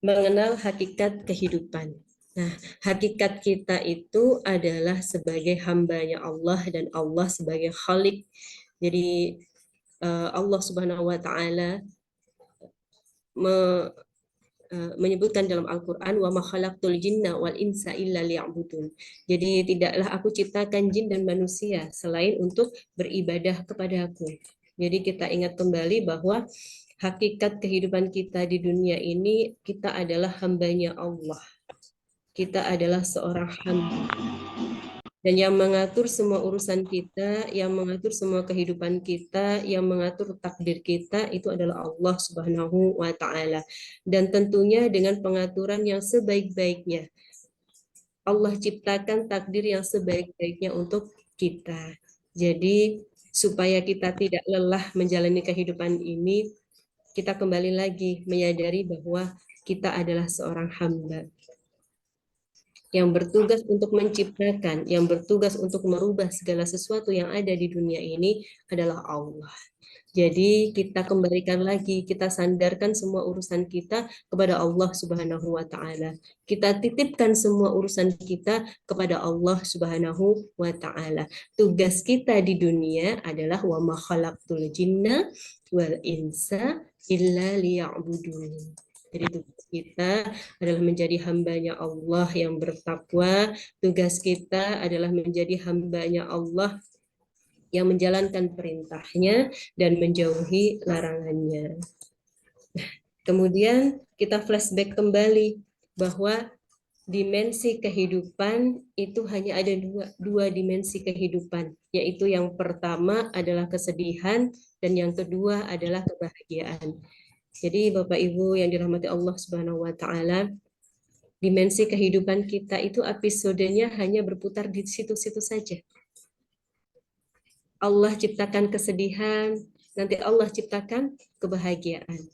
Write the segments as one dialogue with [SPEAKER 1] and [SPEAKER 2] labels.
[SPEAKER 1] mengenal hakikat kehidupan. Nah, hakikat kita itu adalah sebagai hambanya Allah dan Allah sebagai Khalik. Jadi Allah Subhanahu wa taala menyebutkan dalam Al-Qur'an wa ma khalaqtul jinna wal insa illa liya'budun. Jadi tidaklah aku ciptakan jin dan manusia selain untuk beribadah kepadaku. Jadi kita ingat kembali bahwa hakikat kehidupan kita di dunia ini, kita adalah hambanya Allah. Kita adalah seorang hamba. Dan yang mengatur semua urusan kita, yang mengatur semua kehidupan kita, yang mengatur takdir kita, itu adalah Allah Subhanahu wa Ta'ala. Dan tentunya dengan pengaturan yang sebaik-baiknya. Allah ciptakan takdir yang sebaik-baiknya untuk kita. Jadi, supaya kita tidak lelah menjalani kehidupan ini, kita kembali lagi menyadari bahwa kita adalah seorang hamba yang bertugas untuk menciptakan, yang bertugas untuk merubah segala sesuatu yang ada di dunia ini adalah Allah. Jadi kita kembalikan lagi, kita sandarkan semua urusan kita kepada Allah Subhanahu wa taala. Kita titipkan semua urusan kita kepada Allah Subhanahu wa taala. Tugas kita di dunia adalah wa ma khalaqtul jinna wal insa illa liya'budun. Jadi tugas kita adalah menjadi hambanya Allah yang bertakwa. Tugas kita adalah menjadi hambanya Allah yang menjalankan perintahnya dan menjauhi larangannya. Kemudian kita flashback kembali bahwa dimensi kehidupan itu hanya ada dua dimensi kehidupan, yaitu yang pertama adalah kesedihan dan yang kedua adalah kebahagiaan. Jadi Bapak Ibu yang dirahmati Allah Subhanahu wa taala, dimensi kehidupan kita itu episodenya hanya berputar di situ-situ saja. Allah ciptakan kesedihan, nanti Allah ciptakan kebahagiaan.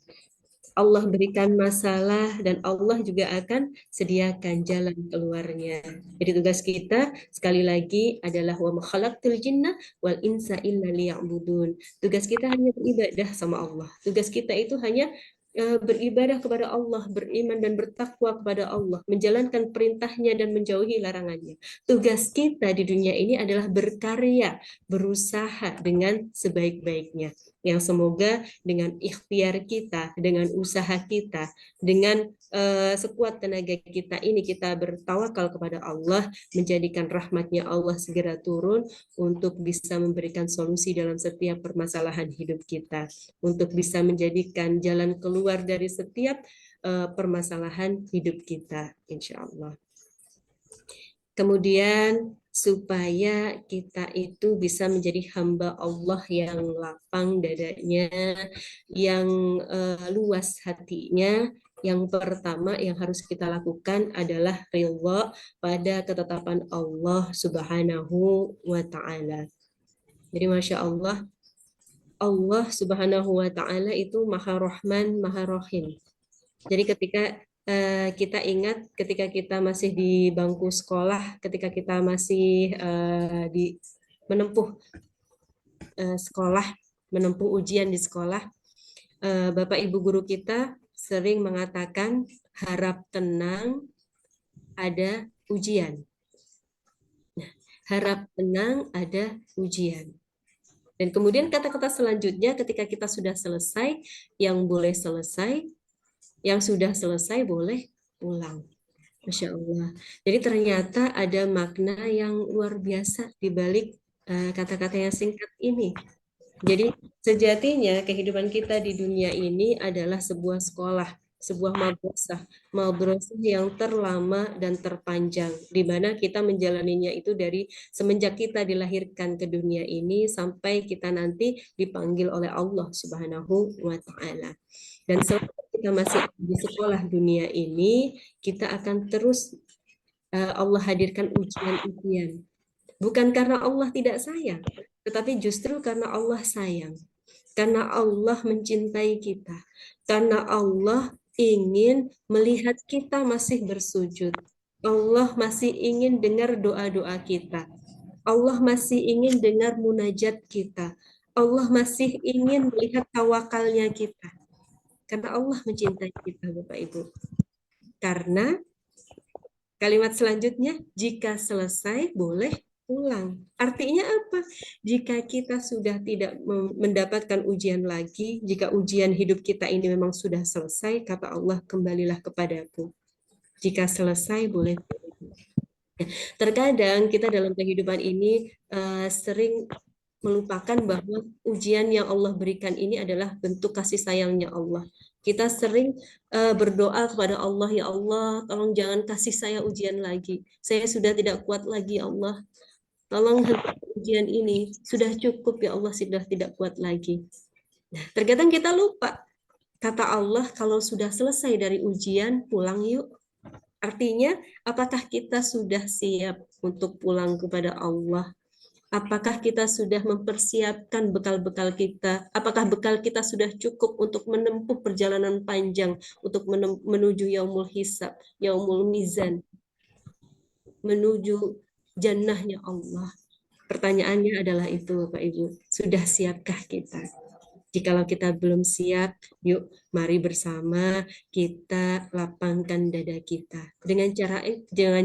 [SPEAKER 1] Allah berikan masalah dan Allah juga akan sediakan jalan keluarnya. Jadi tugas kita sekali lagi adalah wa ma khalaqtul jinna wal insa illa liya'budun. Tugas kita hanya beribadah sama Allah. Tugas kita itu hanya beribadah kepada Allah, beriman dan bertakwa kepada Allah, menjalankan perintahnya dan menjauhi larangannya. Tugas kita di dunia ini adalah berkarya, berusaha dengan sebaik-baiknya. Yang semoga dengan ikhtiar kita, dengan usaha kita, dengan sekuat tenaga kita ini kita bertawakal kepada Allah, menjadikan rahmatnya Allah segera turun untuk bisa memberikan solusi dalam setiap permasalahan hidup kita, untuk bisa menjadikan jalan keluar dari setiap permasalahan hidup kita, insya Allah. Kemudian supaya kita itu bisa menjadi hamba Allah yang lapang dadanya, yang luas hatinya. Yang pertama yang harus kita lakukan adalah ridha pada ketetapan Allah Subhanahu wa taala. Jadi Masya Allah, Allah Subhanahu wa taala itu Maha Rahman, Maha Rahim. Jadi ketika kita ingat ketika kita masih di bangku sekolah, ketika kita masih menempuh sekolah, menempuh ujian di sekolah, Bapak Ibu guru kita sering mengatakan harap tenang ada ujian. Nah, harap tenang ada ujian. Dan kemudian kata-kata selanjutnya ketika kita sudah selesai, yang boleh selesai, yang sudah selesai boleh pulang. Masya Allah. Jadi ternyata ada makna yang luar biasa di balik kata-kata yang singkat ini. Jadi sejatinya kehidupan kita di dunia ini adalah sebuah sekolah, sebuah madrasah, madrasah yang terlama dan terpanjang, di mana kita menjalaninya itu dari semenjak kita dilahirkan ke dunia ini sampai kita nanti dipanggil oleh Allah Subhanahu wa Ta'ala. Dan selama kita masih di sekolah dunia ini, kita akan terus Allah hadirkan ujian-ujian. Bukan karena Allah tidak sayang, tetapi justru karena Allah sayang. Karena Allah mencintai kita. Karena Allah ingin melihat kita masih bersujud. Allah masih ingin dengar doa-doa kita. Allah masih ingin dengar munajat kita. Allah masih ingin melihat tawakalnya kita. Karena Allah mencintai kita, Bapak Ibu. Karena kalimat selanjutnya, jika selesai boleh pulang. Artinya apa? Jika kita sudah tidak mendapatkan ujian lagi, jika ujian hidup kita ini memang sudah selesai, kata Allah, kembalilah kepadaku. Jika selesai boleh pulang. Terkadang kita dalam kehidupan ini sering melupakan bahwa ujian yang Allah berikan ini adalah bentuk kasih sayangnya Allah. Kita sering berdoa kepada Allah, ya Allah, tolong jangan kasih saya ujian lagi. Saya sudah tidak kuat lagi, ya Allah. Tolong hentikan ujian ini. Sudah cukup, ya Allah, sudah tidak kuat lagi. Nah, terkadang kita lupa. Kata Allah, kalau sudah selesai dari ujian, pulang yuk. Artinya, apakah kita sudah siap untuk pulang kepada Allah? Apakah kita sudah mempersiapkan bekal-bekal kita? Apakah bekal kita sudah cukup untuk menempuh perjalanan panjang, untuk menuju yaumul hisab, yaumul mizan, menuju jannahnya Allah? Pertanyaannya adalah itu, Bapak Ibu. Sudah siapkah kita? Jikalau kita belum siap, yuk mari bersama kita lapangkan dada kita. Dengan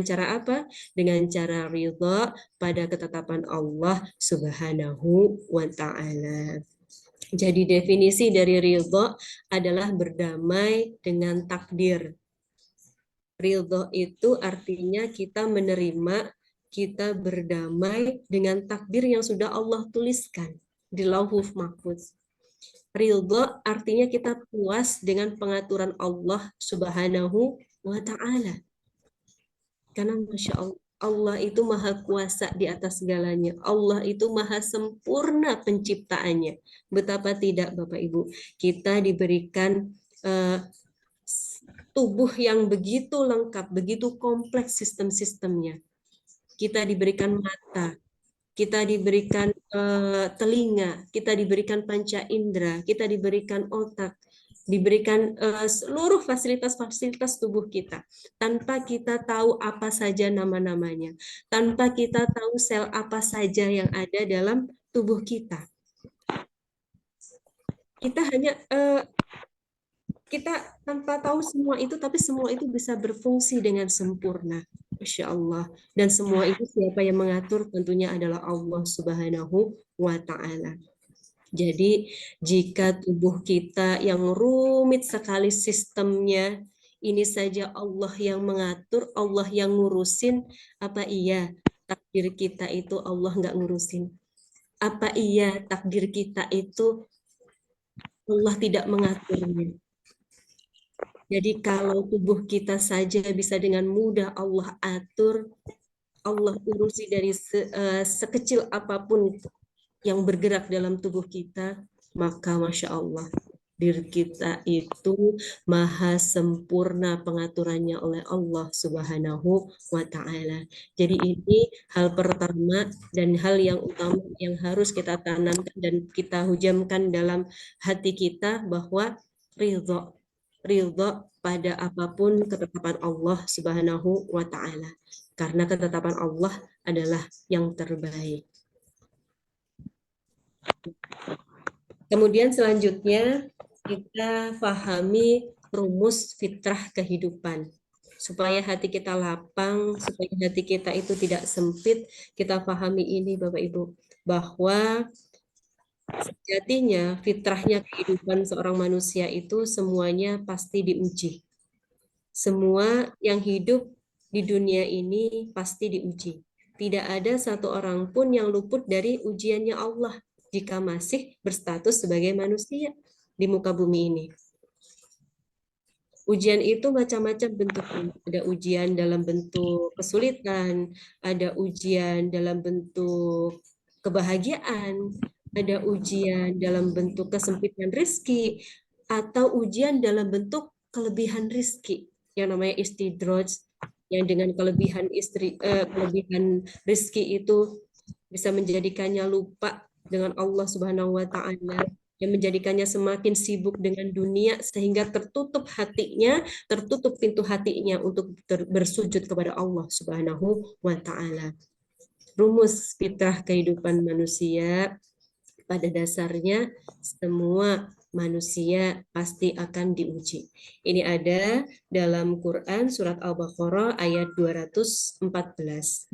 [SPEAKER 1] cara apa? Dengan cara ridha pada ketetapan Allah Subhanahu wa taala. Jadi definisi dari ridha adalah berdamai dengan takdir. Ridha itu artinya kita menerima, kita berdamai dengan takdir yang sudah Allah tuliskan di Lauhul Mahfuz. Ridho artinya kita puas dengan pengaturan Allah Subhanahu wa Ta'ala. Karena Masya Allah, Allah itu maha kuasa di atas segalanya. Allah itu maha sempurna penciptaannya. Betapa tidak Bapak Ibu, kita diberikan tubuh yang begitu lengkap, begitu kompleks sistem-sistemnya. Kita diberikan mata, kita diberikan telinga, kita diberikan panca indera, kita diberikan otak, diberikan seluruh fasilitas-fasilitas tubuh kita. Tanpa kita tahu apa saja nama-namanya, tanpa kita tahu sel apa saja yang ada dalam tubuh kita. Kita hanya kita tanpa tahu semua itu, tapi semua itu bisa berfungsi dengan sempurna. Masya Allah. Dan semua itu siapa yang mengatur? Tentunya adalah Allah Subhanahu wa Ta'ala. Jadi jika tubuh kita yang rumit sekali sistemnya, ini saja Allah yang mengatur, Allah yang ngurusin, apa iya takdir kita itu Allah nggak ngurusin? Apa iya takdir kita itu Allah tidak mengaturnya? Jadi kalau tubuh kita saja bisa dengan mudah Allah atur, Allah urusi dari sekecil apapun yang bergerak dalam tubuh kita, maka Masya Allah, diri kita itu maha sempurna pengaturannya oleh Allah Subhanahu wa Ta'ala. Jadi ini hal pertama dan hal yang utama yang harus kita tanamkan dan kita hujamkan dalam hati kita, bahwa ridho pada apapun ketetapan Allah Subhanahu wa Ta'ala. Karena ketetapan Allah adalah yang terbaik. Kemudian selanjutnya kita pahami rumus fitrah kehidupan. Supaya hati kita lapang, supaya hati kita itu tidak sempit, kita pahami ini Bapak Ibu, bahwa sejatinya fitrahnya kehidupan seorang manusia itu semuanya pasti diuji. Semua yang hidup di dunia ini pasti diuji. Tidak ada satu orang pun yang luput dari ujiannya Allah jika masih berstatus sebagai manusia di muka bumi ini. Ujian itu macam-macam bentuknya. Ada ujian dalam bentuk kesulitan, ada ujian dalam bentuk kebahagiaan, ada ujian dalam bentuk kesempitan rezeki, atau ujian dalam bentuk kelebihan rezeki yang namanya istidraj, yang dengan kelebihan rezeki itu bisa menjadikannya lupa dengan Allah Subhanahu wa Ta'ala, yang menjadikannya semakin sibuk dengan dunia sehingga tertutup hatinya, tertutup pintu hatinya untuk bersujud kepada Allah Subhanahu wa Ta'ala. Rumus fitrah kehidupan manusia pada dasarnya semua manusia pasti akan diuji. Ini ada dalam Quran surat Al-Baqarah ayat 214.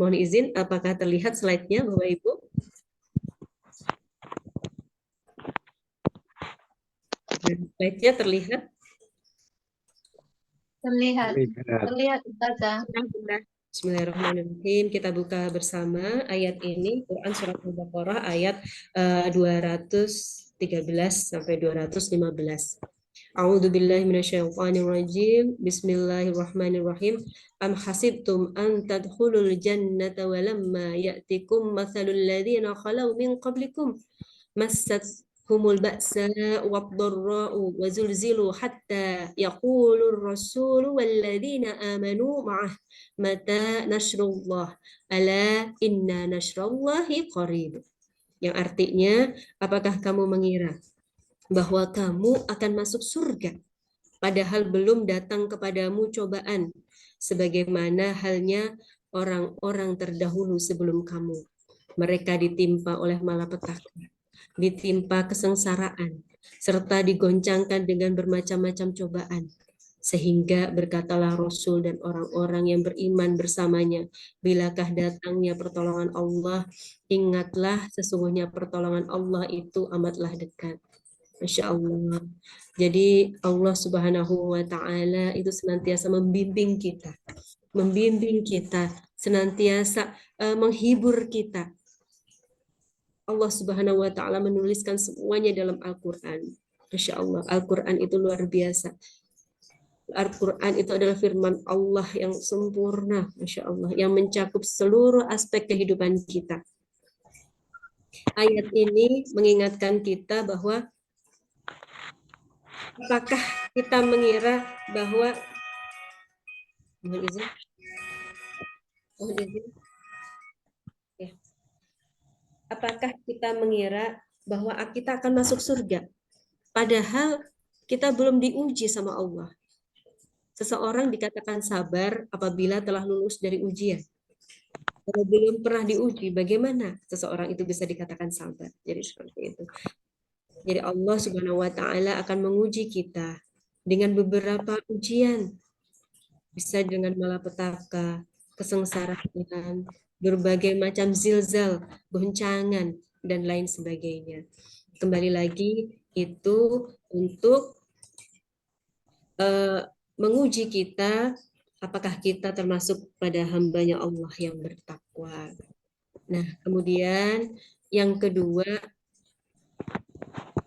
[SPEAKER 1] Mohon izin, apakah terlihat slide-nya Bapak Ibu? Slide-nya terlihat?
[SPEAKER 2] Terlihat. Terlihat, Ustazah.
[SPEAKER 1] Bismillahirrahmanirrahim. Kita buka bersama ayat ini, Quran surat Al-Baqarah ayat 213 sampai 215. A'udzu billahi minasyaitonir rajim. Bismillahirrahmanirrahim. Am hasibtum an tadkhulul jannata wa lamma ya'tikum mathalul ladzina khalau min qablikum massatuhumul ba'sa wad-dharra'u wa zulzilu hatta yaqulur rasulu wal ladzina amanu ma'ah mata nasrullah ala inna nasrallahi qarib. Yang artinya, apakah kamu mengira bahwa kamu akan masuk surga padahal belum datang kepadamu cobaan sebagaimana halnya orang-orang terdahulu sebelum kamu. Mereka ditimpa oleh malapetaka, ditimpa kesengsaraan, serta digoncangkan dengan bermacam-macam cobaan. Sehingga berkatalah Rasul dan orang-orang yang beriman bersamanya, bilakah datangnya pertolongan Allah, ingatlah sesungguhnya pertolongan Allah itu amatlah dekat. Masya Allah. Jadi Allah Subhanahu wa Ta'ala itu senantiasa membimbing kita, senantiasa menghibur kita. Allah Subhanahu wa Ta'ala menuliskan semuanya dalam Al-Quran. Masya Allah, Al-Quran itu luar biasa. Al-Quran itu adalah firman Allah yang sempurna, Masya Allah, yang mencakup seluruh aspek kehidupan kita. Ayat ini mengingatkan kita bahwa apakah kita mengira bahwa apakah kita mengira bahwa kita akan masuk surga padahal kita belum diuji sama Allah? Seseorang dikatakan sabar apabila telah lulus dari ujian. Kalau belum pernah diuji, bagaimana seseorang itu bisa dikatakan sabar? Jadi seperti itu. Jadi Allah Subhanahu wa Ta'ala akan menguji kita dengan beberapa ujian. Bisa dengan malapetaka, kesengsaraan, berbagai macam zilzal, goncangan, dan lain sebagainya. Kembali lagi, itu untuk menguji kita, apakah kita termasuk pada hambanya Allah yang bertakwa. Nah, kemudian yang kedua,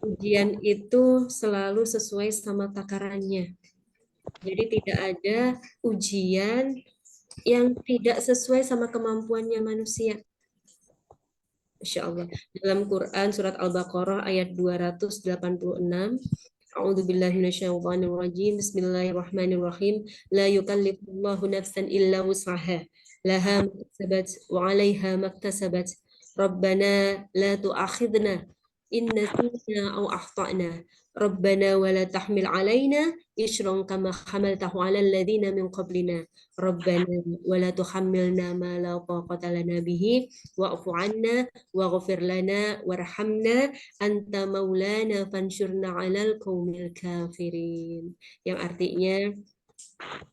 [SPEAKER 1] ujian itu selalu sesuai sama takarannya. Jadi tidak ada ujian yang tidak sesuai sama kemampuannya manusia. Masya Allah. Dalam Quran surat Al-Baqarah ayat 286, A'udzu billahi minasyaitonir rajim. Bismillahirrahmanirrahim. La yukallifullahu nafsan illa wus'aha. Laha ma kasabat wa 'alaiha ma iktasabat. Rabbana la tu'akhidna in nasina aw akhtana. Rabbana wa la tahmil 'alaina isran kama hamaltahu 'alal ladzina min qablina. Rabbana wa la tuhammilna ma la taqata lana bihi wa'fu 'anna waghfir lana warhamna anta maulana fansyurna 'alal qaumil kafirin. Yang artinya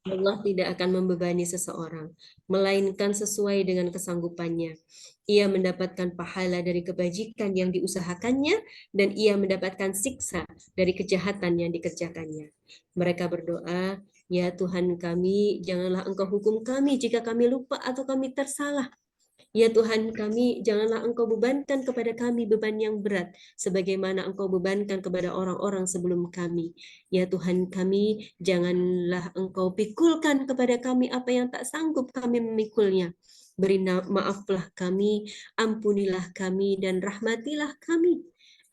[SPEAKER 1] Allah tidak akan membebani seseorang, melainkan sesuai dengan kesanggupannya. Ia mendapatkan pahala dari kebajikan yang diusahakannya, dan ia mendapatkan siksa dari kejahatan yang dikerjakannya. Mereka berdoa, ya Tuhan kami, janganlah Engkau hukum kami jika kami lupa atau kami tersalah. Ya Tuhan kami, janganlah Engkau bebankan kepada kami beban yang berat, sebagaimana Engkau bebankan kepada orang-orang sebelum kami. Ya Tuhan kami, janganlah Engkau pikulkan kepada kami apa yang tak sanggup kami memikulnya. Beri maaflah kami, ampunilah kami, dan rahmatilah kami.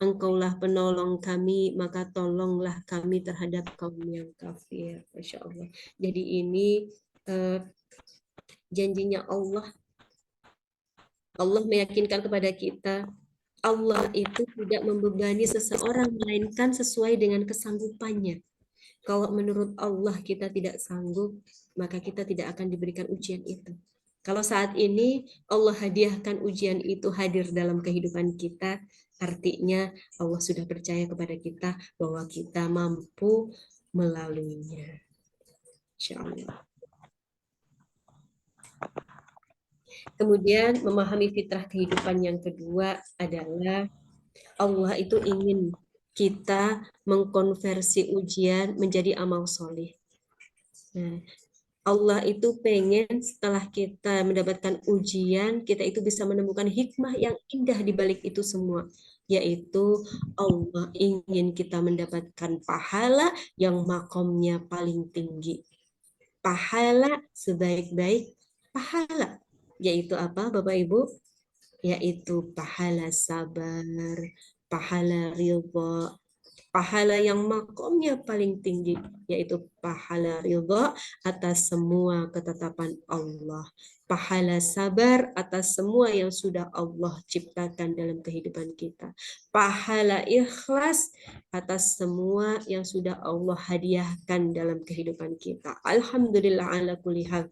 [SPEAKER 1] Engkaulah penolong kami, maka tolonglah kami terhadap kaum yang kafir. Masya Allah. Jadi ini janjinya Allah. Allah meyakinkan kepada kita, Allah itu tidak membebani seseorang, melainkan sesuai dengan kesanggupannya. Kalau menurut Allah kita tidak sanggup, maka kita tidak akan diberikan ujian itu. Kalau saat ini Allah hadiahkan ujian itu hadir dalam kehidupan kita, Artinya Allah sudah percaya kepada kita bahwa kita mampu melaluinya. Insya Allah. Kemudian memahami fitrah kehidupan yang kedua adalah Allah itu ingin kita mengkonversi ujian menjadi amal soleh. Nah, Allah itu pengen setelah kita mendapatkan ujian, kita itu bisa menemukan hikmah yang indah di balik itu semua. Yaitu Allah ingin kita mendapatkan pahala yang makomnya paling tinggi. Pahala sebaik-baik pahala. Yaitu apa Bapak Ibu? Yaitu pahala sabar, pahala ridha, pahala yang makomnya paling tinggi, yaitu pahala ridha atas semua ketetapan Allah, pahala sabar atas semua yang sudah Allah ciptakan dalam kehidupan kita, pahala ikhlas atas semua yang sudah Allah hadiahkan dalam kehidupan kita. Alhamdulillah ala kulli hal.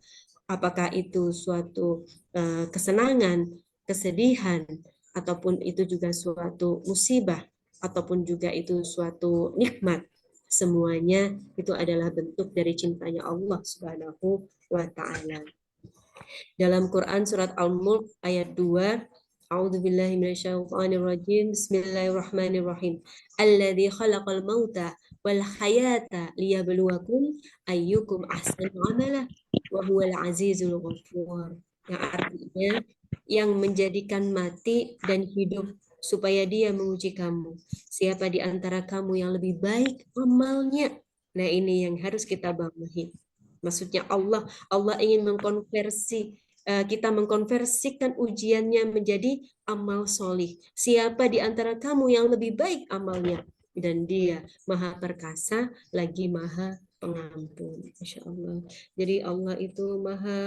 [SPEAKER 1] Apakah itu suatu kesenangan, kesedihan, ataupun itu juga suatu musibah, ataupun juga itu suatu nikmat, semuanya itu adalah bentuk dari cintanya Allah Subhanahu wa taala. Dalam Quran surat Al-Mulk ayat 2, A'udzubillahi minasyaitonirrajim. Bismillahirrahmanirrahim. Alladzi khalaqal mauta wal hayata liyabluwakum ayyukum ahsanu amala wa huwal azizul ghafur. Yang artinya yang menjadikan mati dan hidup supaya dia menguji kamu. Siapa di antara kamu yang lebih baik amalnya? Nah, ini yang harus kita bawahi. Maksudnya Allah ingin mengkonversi kita mengkonversikan ujiannya menjadi amal solih. Siapa di antara kamu yang lebih baik amalnya? Dan dia maha perkasa lagi maha pengampun. Masya Allah. Jadi Allah itu maha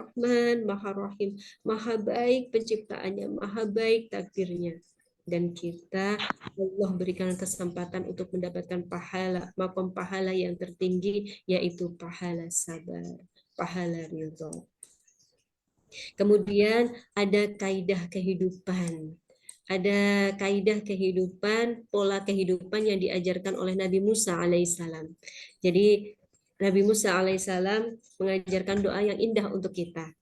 [SPEAKER 1] rahman, maha rahim, maha baik penciptaannya, maha baik takdirnya. Dan kita Allah berikan kesempatan untuk mendapatkan pahala, makom pahala yang tertinggi, yaitu pahala sabar, pahala ridha. Kemudian ada kaidah kehidupan. Ada kaidah kehidupan, pola kehidupan yang diajarkan oleh Nabi Musa alaihissalam. Jadi Nabi Musa alaihissalam mengajarkan doa yang indah untuk kita.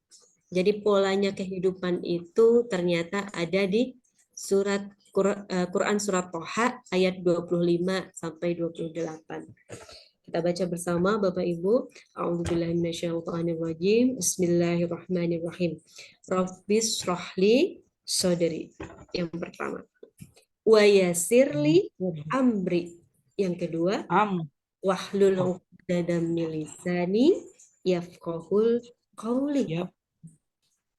[SPEAKER 1] Jadi polanya kehidupan itu ternyata ada di surat Quran surat Toha ayat 25 sampai 28. Kita baca bersama Bapak Ibu. A'udzubillahi minasyaitonirrajim. Bismillahirrahmanirrahim. Rabbis shrahli sodri. Yang pertama. Wa yasirli amri. Yang kedua. Wahlul 'uqdatam min lisani yafqahul qawli.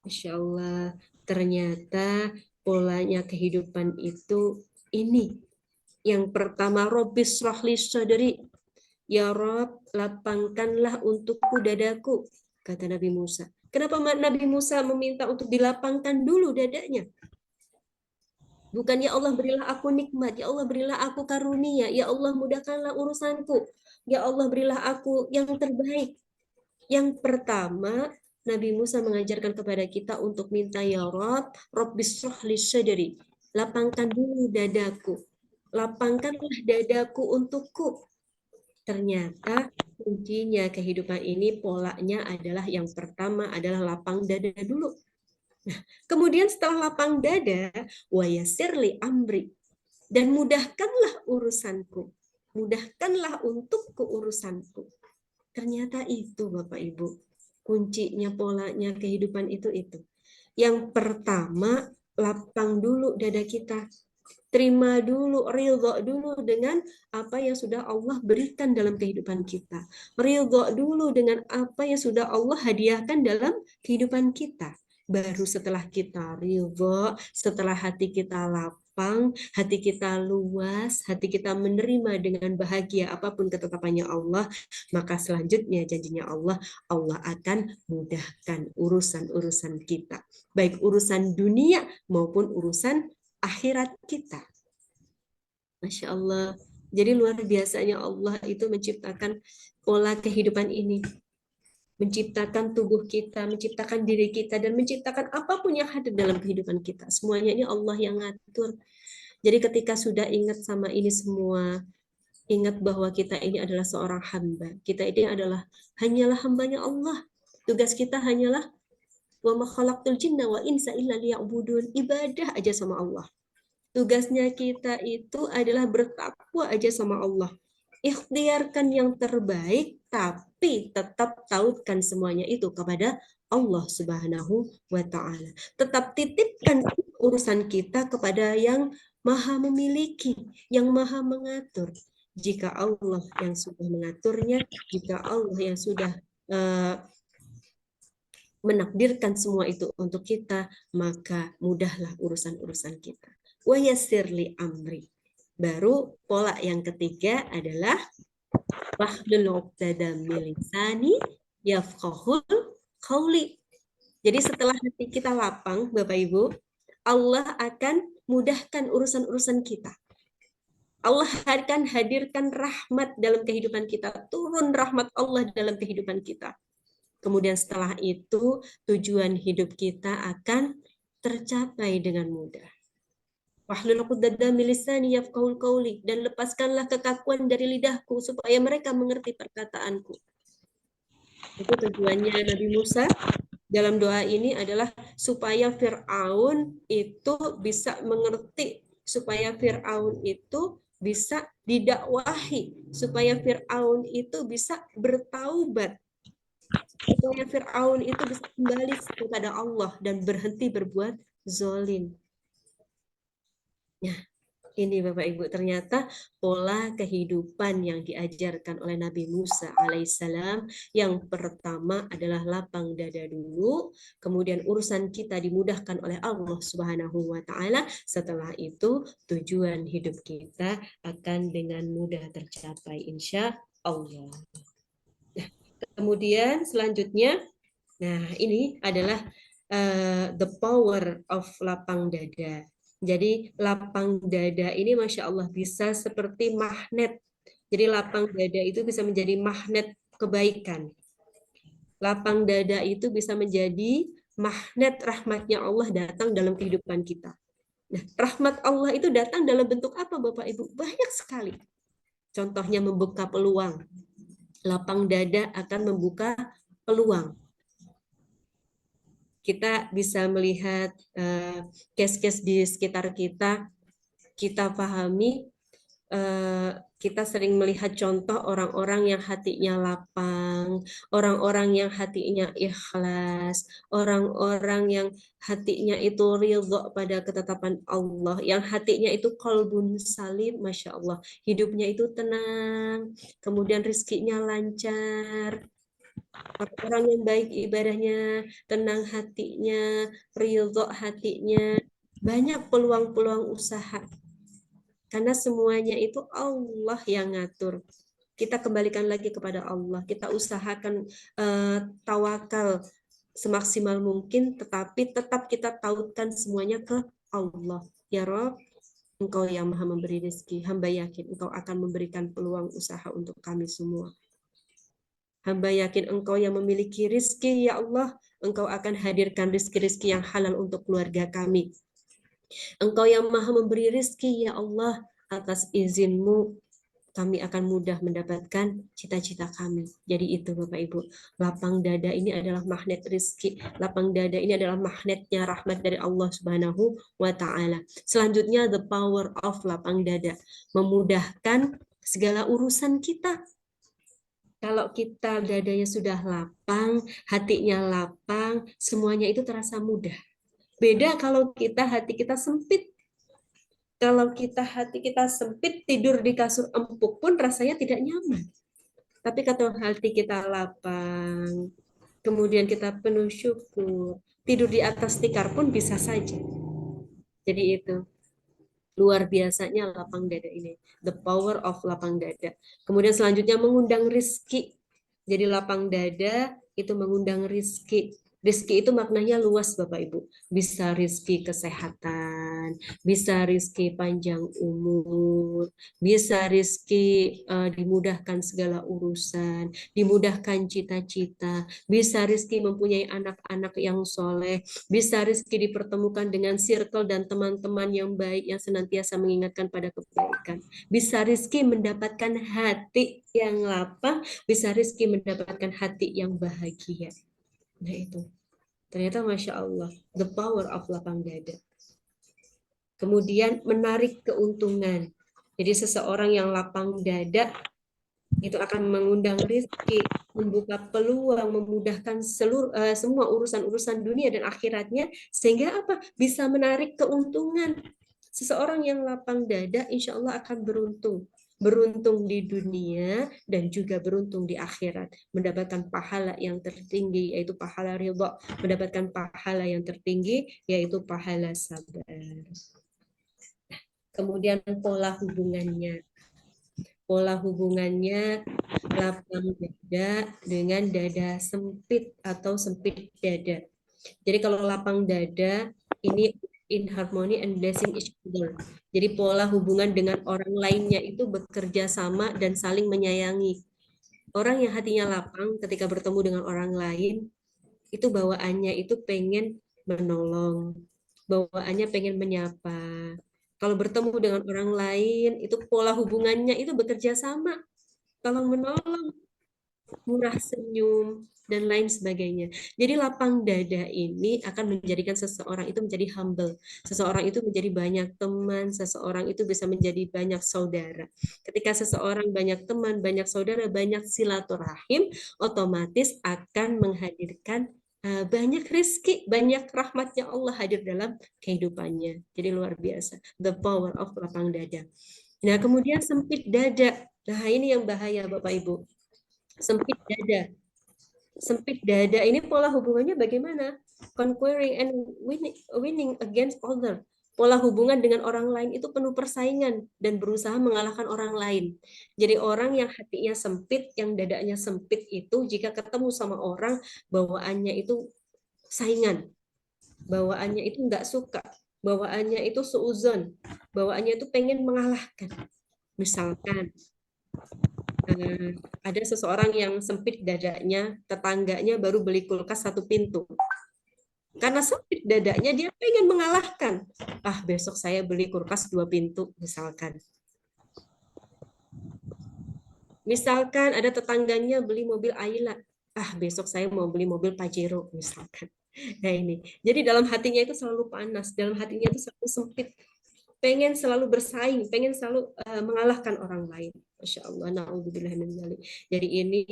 [SPEAKER 1] Masya Allah, ternyata polanya kehidupan itu ini. Yang pertama, Rabbis shrahli sodri. Ya Rob, lapangkanlah untukku dadaku, kata Nabi Musa. Kenapa Nabi Musa meminta untuk dilapangkan dulu dadanya? Bukan ya Allah berilah aku nikmat, ya Allah berilah aku karunia, ya Allah mudahkanlah urusanku, ya Allah berilah aku yang terbaik. Yang pertama, Nabi Musa mengajarkan kepada kita untuk minta ya Rob, Rabbis shrahli sadri. Lapangkan dulu dadaku. Lapangkanlah dadaku untukku. Ternyata kuncinya kehidupan ini polanya adalah yang pertama adalah lapang dada dulu. Nah, kemudian setelah lapang dada, wa yasirli amri, dan mudahkanlah urusanku. Mudahkanlah untukku urusanku. Ternyata itu Bapak Ibu. Kuncinya polanya kehidupan itu. Yang pertama, lapang dulu dada kita. Terima dulu, ridho dulu dengan apa yang sudah Allah berikan dalam kehidupan kita. Ridho dulu dengan apa yang sudah Allah hadiahkan dalam kehidupan kita. Baru setelah kita ridho, setelah hati kita lapang, hati kita luas, hati kita menerima dengan bahagia apapun ketetapannya Allah, maka selanjutnya janjinya Allah akan mudahkan urusan-urusan kita. Baik urusan dunia maupun urusan akhirat kita. Masya Allah. Jadi luar biasanya Allah itu menciptakan pola kehidupan ini. Menciptakan tubuh kita, menciptakan diri kita, dan menciptakan apapun yang hadir dalam kehidupan kita. Semuanya ini Allah yang ngatur. Jadi ketika sudah ingat sama ini semua, ingat bahwa kita ini adalah seorang hamba. Kita ini hanyalah hambanya Allah. Tugas kita hanyalah wa ma khalaqtul jinna wa insa illa liya'budun. Ibadah aja sama Allah. Tugasnya kita itu adalah bertakwa aja sama Allah. Ikhtiarkan yang terbaik, tapi tetap tautkan semuanya itu kepada Allah Subhanahu wa Ta'ala. Tetap titipkan urusan kita kepada yang Maha memiliki, yang Maha mengatur. Jika Allah yang sudah mengaturnya, jika Allah yang sudah menakdirkan semua itu untuk kita, maka mudahlah urusan-urusan kita. Wa yassirli amri. Baru pola yang ketiga adalah wahlul 'uqdatam min lisani yafqahul qauli. Jadi setelah hati kita lapang, Bapak Ibu, Allah akan mudahkan urusan-urusan kita. Allah akan hadirkan rahmat dalam kehidupan kita, turun rahmat Allah dalam kehidupan kita. Kemudian setelah itu tujuan hidup kita akan tercapai dengan mudah. Wahlul 'uqdatam min lisani yafqahul qauli, dan lepaskanlah kekakuan dari lidahku supaya mereka mengerti perkataanku. Itu tujuannya Nabi Musa dalam doa ini adalah supaya Fir'aun itu bisa mengerti, supaya Fir'aun itu bisa didakwahi, supaya Fir'aun itu bisa bertaubat, supaya Fir'aun itu bisa kembali kepada Allah dan berhenti berbuat zalim. Nah, ini Bapak Ibu, ternyata pola kehidupan yang diajarkan oleh Nabi Musa alaihissalam. Yang pertama adalah lapang dada dulu, kemudian urusan kita dimudahkan oleh Allah Subhanahu wa Ta'ala. Setelah itu tujuan hidup kita akan dengan mudah tercapai insya Allah. Nah, kemudian selanjutnya, nah ini adalah the power of lapang dada. Jadi lapang dada ini Masya Allah bisa seperti magnet. Jadi lapang dada itu bisa menjadi magnet kebaikan. Lapang dada itu bisa menjadi magnet rahmatnya Allah datang dalam kehidupan kita. Nah, rahmat Allah itu datang dalam bentuk apa Bapak Ibu? Banyak sekali. Contohnya membuka peluang. Lapang dada akan membuka peluang. Kita bisa melihat case-case di sekitar kita, kita pahami, kita sering melihat contoh orang-orang yang hatinya lapang, orang-orang yang hatinya ikhlas, orang-orang yang hatinya itu ridho pada ketetapan Allah, yang hatinya itu qalbun salim, Masya Allah, hidupnya itu tenang, kemudian rizkinya lancar, orang yang baik ibadahnya, tenang hatinya, ridho hatinya, banyak peluang-peluang usaha. Karena semuanya itu Allah yang ngatur. Kita kembalikan lagi kepada Allah. Kita usahakan tawakal semaksimal mungkin, tetapi tetap kita tautkan semuanya ke Allah. Ya Rob, Engkau yang Maha memberi rezeki. Hamba yakin Engkau akan memberikan peluang usaha untuk kami semua. Hamba yakin Engkau yang memiliki rizki, ya Allah, Engkau akan hadirkan rizki-rizki yang halal untuk keluarga kami. Engkau yang Maha memberi rizki, ya Allah, atas izin-Mu kami akan mudah mendapatkan cita-cita kami. Jadi itu Bapak Ibu, lapang dada ini adalah magnet rizki, lapang dada ini adalah magnetnya rahmat dari Allah Subhanahu wa Ta'ala. Selanjutnya the power of lapang dada, memudahkan segala urusan kita. Kalau kita dadanya sudah lapang, hatinya lapang, semuanya itu terasa mudah. Beda kalau hati kita sempit. Kalau hati kita sempit, tidur di kasur empuk pun rasanya tidak nyaman. Tapi kalau hati kita lapang, kemudian kita penuh syukur, tidur di atas tikar pun bisa saja. Jadi itu. Luar biasanya lapang dada ini. The power of lapang dada. Kemudian selanjutnya mengundang rizki. Jadi lapang dada itu mengundang rizki. Rizki itu maknanya luas Bapak Ibu. Bisa rizki kesehatan, kesehatan, bisa rizki panjang umur, bisa rizki dimudahkan segala urusan, dimudahkan cita-cita, bisa rizki mempunyai anak-anak yang soleh, bisa rizki dipertemukan dengan circle dan teman-teman yang baik yang senantiasa mengingatkan pada kebaikan, bisa rizki mendapatkan hati yang lapang, bisa rizki mendapatkan hati yang bahagia. Nah itu, ternyata Masya Allah, the power of lapang dada. Kemudian menarik keuntungan. Jadi seseorang yang lapang dada itu akan mengundang rezeki, membuka peluang, memudahkan semua urusan-urusan dunia dan akhiratnya, sehingga apa? Bisa menarik keuntungan. Seseorang yang lapang dada insya Allah akan beruntung. Beruntung di dunia dan juga beruntung di akhirat. Mendapatkan pahala yang tertinggi, yaitu pahala ridha. Mendapatkan pahala yang tertinggi, yaitu pahala sabar. Kemudian pola hubungannya. Pola hubungannya lapang dada dengan dada sempit atau sempit dada. Jadi kalau lapang dada ini in harmony and blessing each other. Jadi pola hubungan dengan orang lainnya itu bekerja sama dan saling menyayangi. Orang yang hatinya lapang ketika bertemu dengan orang lain itu bawaannya itu pengen menolong, bawaannya pengen menyapa. Kalau bertemu dengan orang lain itu pola hubungannya itu bekerja sama, tolong menolong, murah senyum, dan lain sebagainya. Jadi lapang dada ini akan menjadikan seseorang itu menjadi humble. Seseorang itu menjadi banyak teman, seseorang itu bisa menjadi banyak saudara. Ketika seseorang banyak teman, banyak saudara, banyak silaturahim, otomatis akan menghadirkan banyak rezeki, banyak rahmatnya Allah hadir dalam kehidupannya. Jadi luar biasa. The power of lapang dada. Nah, kemudian sempit dada. Nah, ini yang bahaya Bapak Ibu. Sempit dada. Sempit dada ini pola hubungannya bagaimana? Conquering and winning against other. Pola hubungan dengan orang lain itu penuh persaingan dan berusaha mengalahkan orang lain. Jadi orang yang hatinya sempit, yang dadanya sempit itu jika ketemu sama orang, bawaannya itu saingan. Bawaannya itu nggak suka. Bawaannya itu suuzon. Bawaannya itu pengen mengalahkan. Misalkan ada seseorang yang sempit dadanya, tetangganya baru beli kulkas 1 pintu. Karena sempit dadanya, dia pengen mengalahkan. Ah, besok saya beli kulkas 2 pintu, misalkan. Misalkan ada tetangganya beli mobil Ayla. Ah, besok saya mau beli mobil Pajero, misalkan. Nah ini, jadi dalam hatinya itu selalu panas, dalam hatinya itu selalu sempit, pengen selalu bersaing, pengen selalu mengalahkan orang lain. Masya Allah, na'udzubillah min dzalik. Jadi ini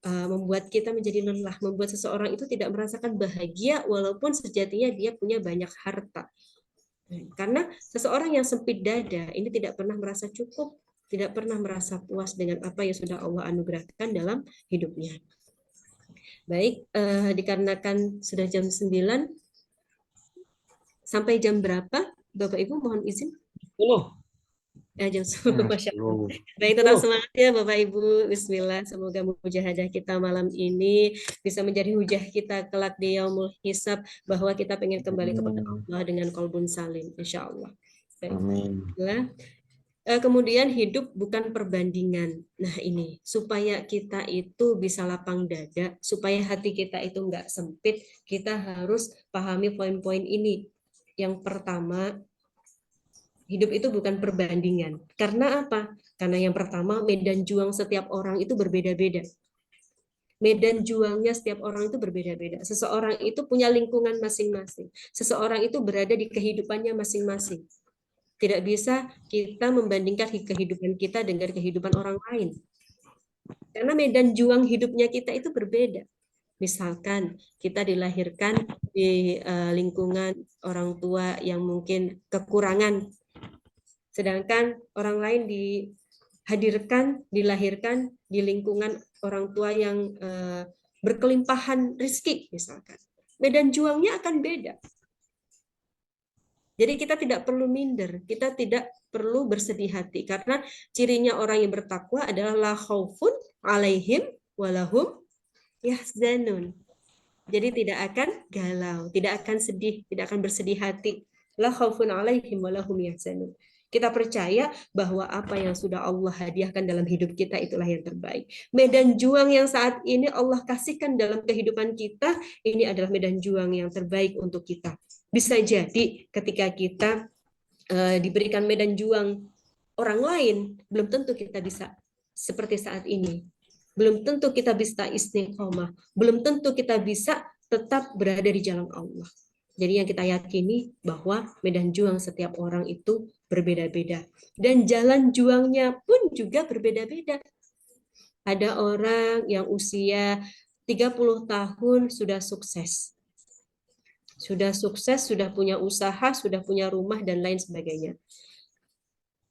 [SPEAKER 1] membuat kita menjadi lelah, membuat seseorang itu tidak merasakan bahagia walaupun sejatinya dia punya banyak harta. Karena seseorang yang sempit dada ini tidak pernah merasa cukup, tidak pernah merasa puas dengan apa yang sudah Allah anugerahkan dalam hidupnya. Baik, dikarenakan sudah jam 9, sampai jam berapa Bapak Ibu mohon izin?
[SPEAKER 3] 10.
[SPEAKER 1] Jam 10, Masya Allah. Baik, tetap semangat ya Bapak Ibu. Bismillah, semoga mujahadah kita malam ini bisa menjadi hujah kita kelak di yaumul hisab, bahwa kita pengen kembali kepada Allah dengan qalbun salim, insya Allah. Baik.
[SPEAKER 3] Amin.
[SPEAKER 1] Kemudian hidup bukan perbandingan. Nah ini, supaya kita itu bisa lapang dada, supaya hati kita itu nggak sempit, kita harus pahami poin-poin ini. Yang pertama, hidup itu bukan perbandingan. Karena apa? Karena yang pertama, medan juang setiap orang itu berbeda-beda. Medan juangnya setiap orang itu berbeda-beda. Seseorang itu punya lingkungan masing-masing. Seseorang itu berada di kehidupannya masing-masing. Tidak bisa kita membandingkan kehidupan kita dengan kehidupan orang lain. Karena medan juang hidupnya kita itu berbeda. Misalkan kita dilahirkan di lingkungan orang tua yang mungkin kekurangan, sedangkan orang lain dihadirkan, dilahirkan di lingkungan orang tua yang berkelimpahan rezeki, misalkan. Medan juangnya akan beda. Jadi kita tidak perlu minder, kita tidak perlu bersedih hati, karena cirinya orang yang bertakwa adalah la khaufun alaihim walahum yahzanun. Jadi tidak akan galau, tidak akan sedih, tidak akan bersedih hati. la khaufun 'alaihim wa lahum yahzanun. Kita percaya bahwa apa yang sudah Allah hadiahkan dalam hidup kita itulah yang terbaik. Medan juang yang saat ini Allah kasihkan dalam kehidupan kita, ini adalah medan juang yang terbaik untuk kita. Bisa jadi ketika kita diberikan medan juang orang lain, belum tentu kita bisa seperti saat ini. Belum tentu kita bisa istiqomah. Belum tentu kita bisa tetap berada di jalan Allah. Jadi yang kita yakini bahwa medan juang setiap orang itu berbeda-beda. Dan jalan juangnya pun juga berbeda-beda. Ada orang yang usia 30 tahun sudah sukses. Sudah sukses, sudah punya usaha, sudah punya rumah, dan lain sebagainya.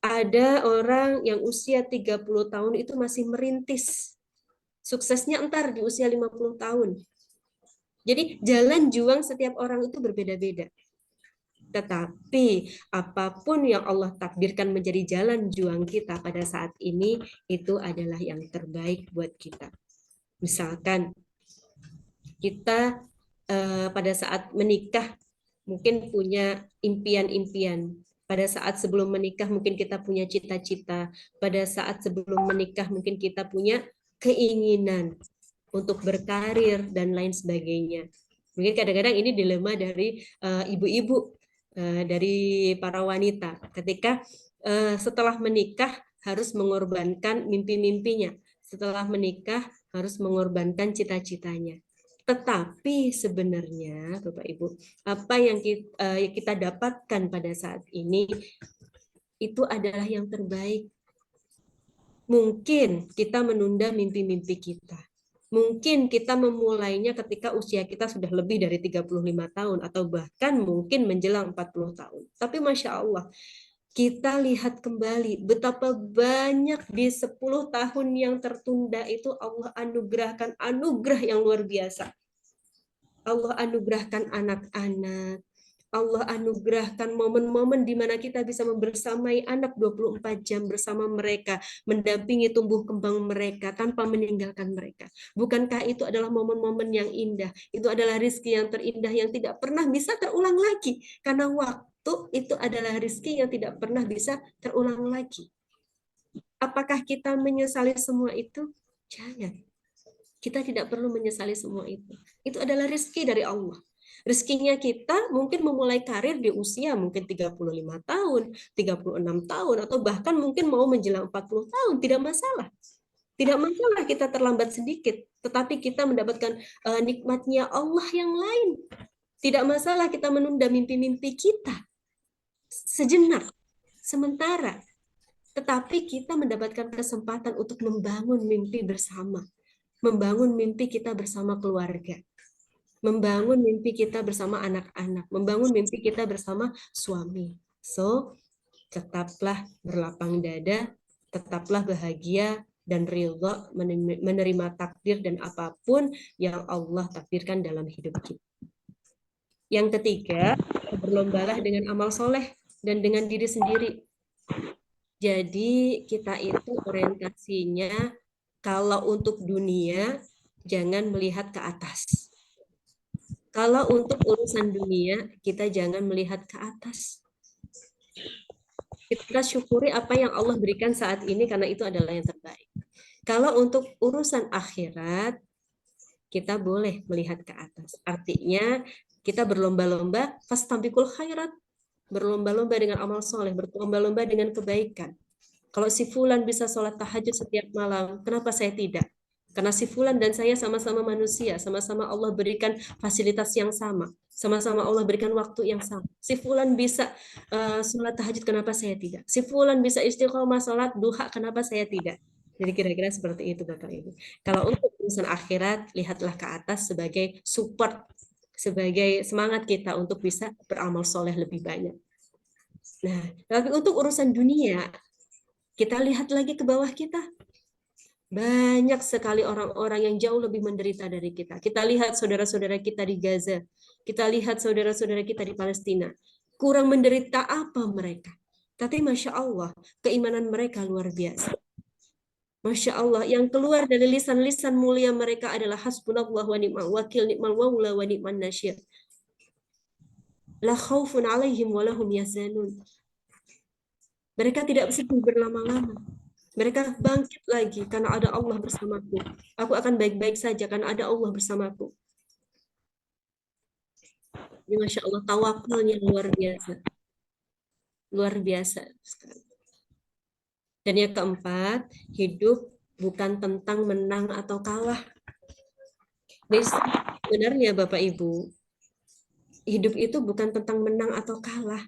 [SPEAKER 1] Ada orang yang usia 30 tahun itu masih merintis. Suksesnya entar di usia 50 tahun. Jadi jalan juang setiap orang itu berbeda-beda. Tetapi apapun yang Allah takdirkan menjadi jalan juang kita pada saat ini, itu adalah yang terbaik buat kita. Misalkan kita pada saat menikah mungkin punya impian-impian. Pada saat sebelum menikah mungkin kita punya cita-cita. Pada saat sebelum menikah mungkin kita punya keinginan untuk berkarir dan lain sebagainya. Mungkin kadang-kadang ini dilema dari ibu-ibu, dari para wanita. Ketika setelah menikah harus mengorbankan mimpi-mimpinya. Setelah menikah harus mengorbankan cita-citanya. Tetapi sebenarnya, Bapak Ibu, apa yang kita dapatkan pada saat ini itu adalah yang terbaik. Mungkin kita menunda mimpi-mimpi kita. Mungkin kita memulainya ketika usia kita sudah lebih dari 35 tahun atau bahkan mungkin menjelang 40 tahun. Tapi Masya Allah, kita lihat kembali betapa banyak di 10 tahun yang tertunda itu Allah anugerahkan anugerah yang luar biasa. Allah anugerahkan anak-anak. Allah anugerahkan momen-momen di mana kita bisa membersamai anak 24 jam bersama mereka, mendampingi tumbuh kembang mereka tanpa meninggalkan mereka. Bukankah itu adalah momen-momen yang indah? Itu adalah rizki yang terindah yang tidak pernah bisa terulang lagi. Karena waktu itu adalah rizki yang tidak pernah bisa terulang lagi. Apakah kita menyesali semua itu? Jangan. Kita tidak perlu menyesali semua itu. Itu adalah rezeki dari Allah. Rezekinya kita mungkin memulai karir di usia mungkin 35 tahun, 36 tahun, atau bahkan mungkin mau menjelang 40 tahun. Tidak masalah. Tidak masalah kita terlambat sedikit, tetapi kita mendapatkan nikmatnya Allah yang lain. Tidak masalah kita menunda mimpi-mimpi kita sejenak, sementara. Tetapi kita mendapatkan kesempatan untuk membangun mimpi bersama. Membangun mimpi kita bersama keluarga, membangun mimpi kita bersama anak-anak, membangun mimpi kita bersama suami. So, tetaplah berlapang dada, tetaplah bahagia dan ridha menerima takdir dan apapun yang Allah takdirkan dalam hidup kita. Yang ketiga, berlombalah dengan amal soleh dan dengan diri sendiri. Jadi kita itu orientasinya kalau untuk dunia, jangan melihat ke atas. Kalau untuk urusan dunia, kita jangan melihat ke atas. Kita syukuri apa yang Allah berikan saat ini karena itu adalah yang terbaik. Kalau untuk urusan akhirat, kita boleh melihat ke atas. Artinya, kita berlomba-lomba, fastabiqul khairat. Berlomba-lomba dengan amal soleh, berlomba-lomba dengan kebaikan. Kalau si Fulan bisa sholat tahajud setiap malam, kenapa saya tidak? Karena si Fulan dan saya sama-sama manusia, sama-sama Allah berikan fasilitas yang sama, sama-sama Allah berikan waktu yang sama. Si Fulan bisa sholat tahajud, kenapa saya tidak? Si Fulan bisa istiqomah sholat duha, kenapa saya tidak? Jadi kira-kira seperti itu Bapak Ibu. Kalau untuk urusan akhirat, lihatlah ke atas sebagai support, sebagai semangat kita untuk bisa beramal soleh lebih banyak. Nah, tapi untuk urusan dunia, kita lihat lagi ke bawah kita. Banyak sekali orang-orang yang jauh lebih menderita dari kita. Kita lihat saudara-saudara kita di Gaza. Kita lihat saudara-saudara kita di Palestina. Kurang menderita apa mereka? Tapi Masya Allah, keimanan mereka luar biasa. Masya Allah, yang keluar dari lisan-lisan mulia mereka adalah hasbunallah wa ni'mal wakil, ni'mal maula wa ni'man nasyir. La khaufun 'alaihim wa lahum yahzanun. Mereka tidak sedih berlama-lama. Mereka bangkit lagi karena ada Allah bersamaku. Aku akan baik-baik saja karena ada Allah bersamaku. Ini Masya Allah, tawakalnya luar biasa. Luar biasa sekali. Dan yang keempat, hidup bukan tentang menang atau kalah. Jadi sebenarnya Bapak Ibu, hidup itu bukan tentang menang atau kalah,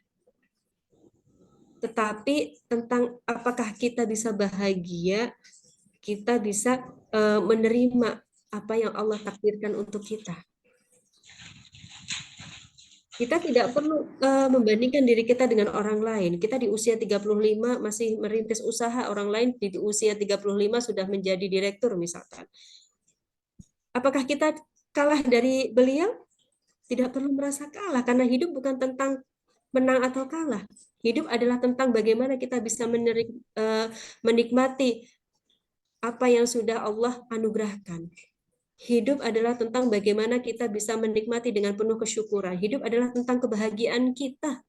[SPEAKER 1] tetapi tentang apakah kita bisa bahagia, kita bisa menerima apa yang Allah takdirkan untuk kita. Kita tidak perlu membandingkan diri kita dengan orang lain. Kita di usia 35 masih merintis usaha, orang lain di usia 35 sudah menjadi direktur misalkan. Apakah kita kalah dari beliau? Tidak perlu merasa kalah, karena hidup bukan tentang menang atau kalah. Hidup adalah tentang bagaimana kita bisa menikmati apa yang sudah Allah anugerahkan. Hidup adalah tentang bagaimana kita bisa menikmati dengan penuh kesyukuran. Hidup adalah tentang kebahagiaan kita.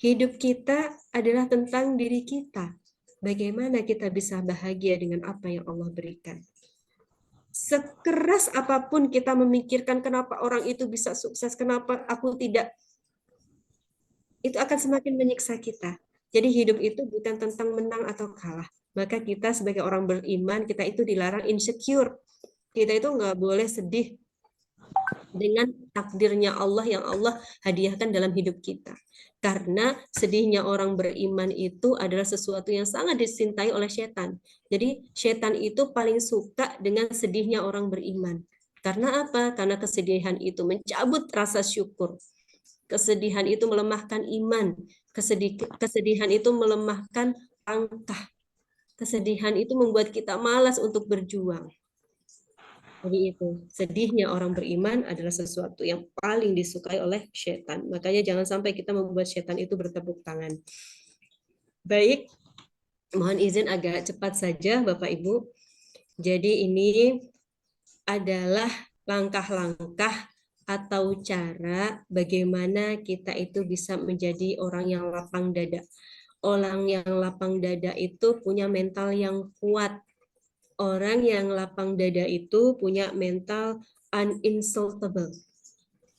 [SPEAKER 1] Hidup kita adalah tentang diri kita. Bagaimana kita bisa bahagia dengan apa yang Allah berikan. Sekeras apapun kita memikirkan kenapa orang itu bisa sukses, kenapa aku tidak, itu akan semakin menyiksa kita. Jadi hidup itu bukan tentang menang atau kalah. Maka kita sebagai orang beriman, kita itu dilarang insecure. Kita itu nggak boleh sedih dengan takdirnya Allah yang Allah hadiahkan dalam hidup kita. Karena sedihnya orang beriman itu adalah sesuatu yang sangat dicintai oleh setan. Jadi setan itu paling suka dengan sedihnya orang beriman. Karena apa? Karena kesedihan itu mencabut rasa syukur. Kesedihan itu melemahkan iman. Kesedihan itu melemahkan langkah. Kesedihan itu membuat kita malas untuk berjuang. Jadi itu, sedihnya orang beriman adalah sesuatu yang paling disukai oleh setan. Makanya jangan sampai kita membuat setan itu bertepuk tangan. Baik, mohon izin agak cepat saja Bapak Ibu. Jadi ini adalah langkah-langkah atau cara bagaimana kita itu bisa menjadi orang yang lapang dada. Orang yang lapang dada itu punya mental yang kuat. Orang yang lapang dada itu punya mental uninsultable.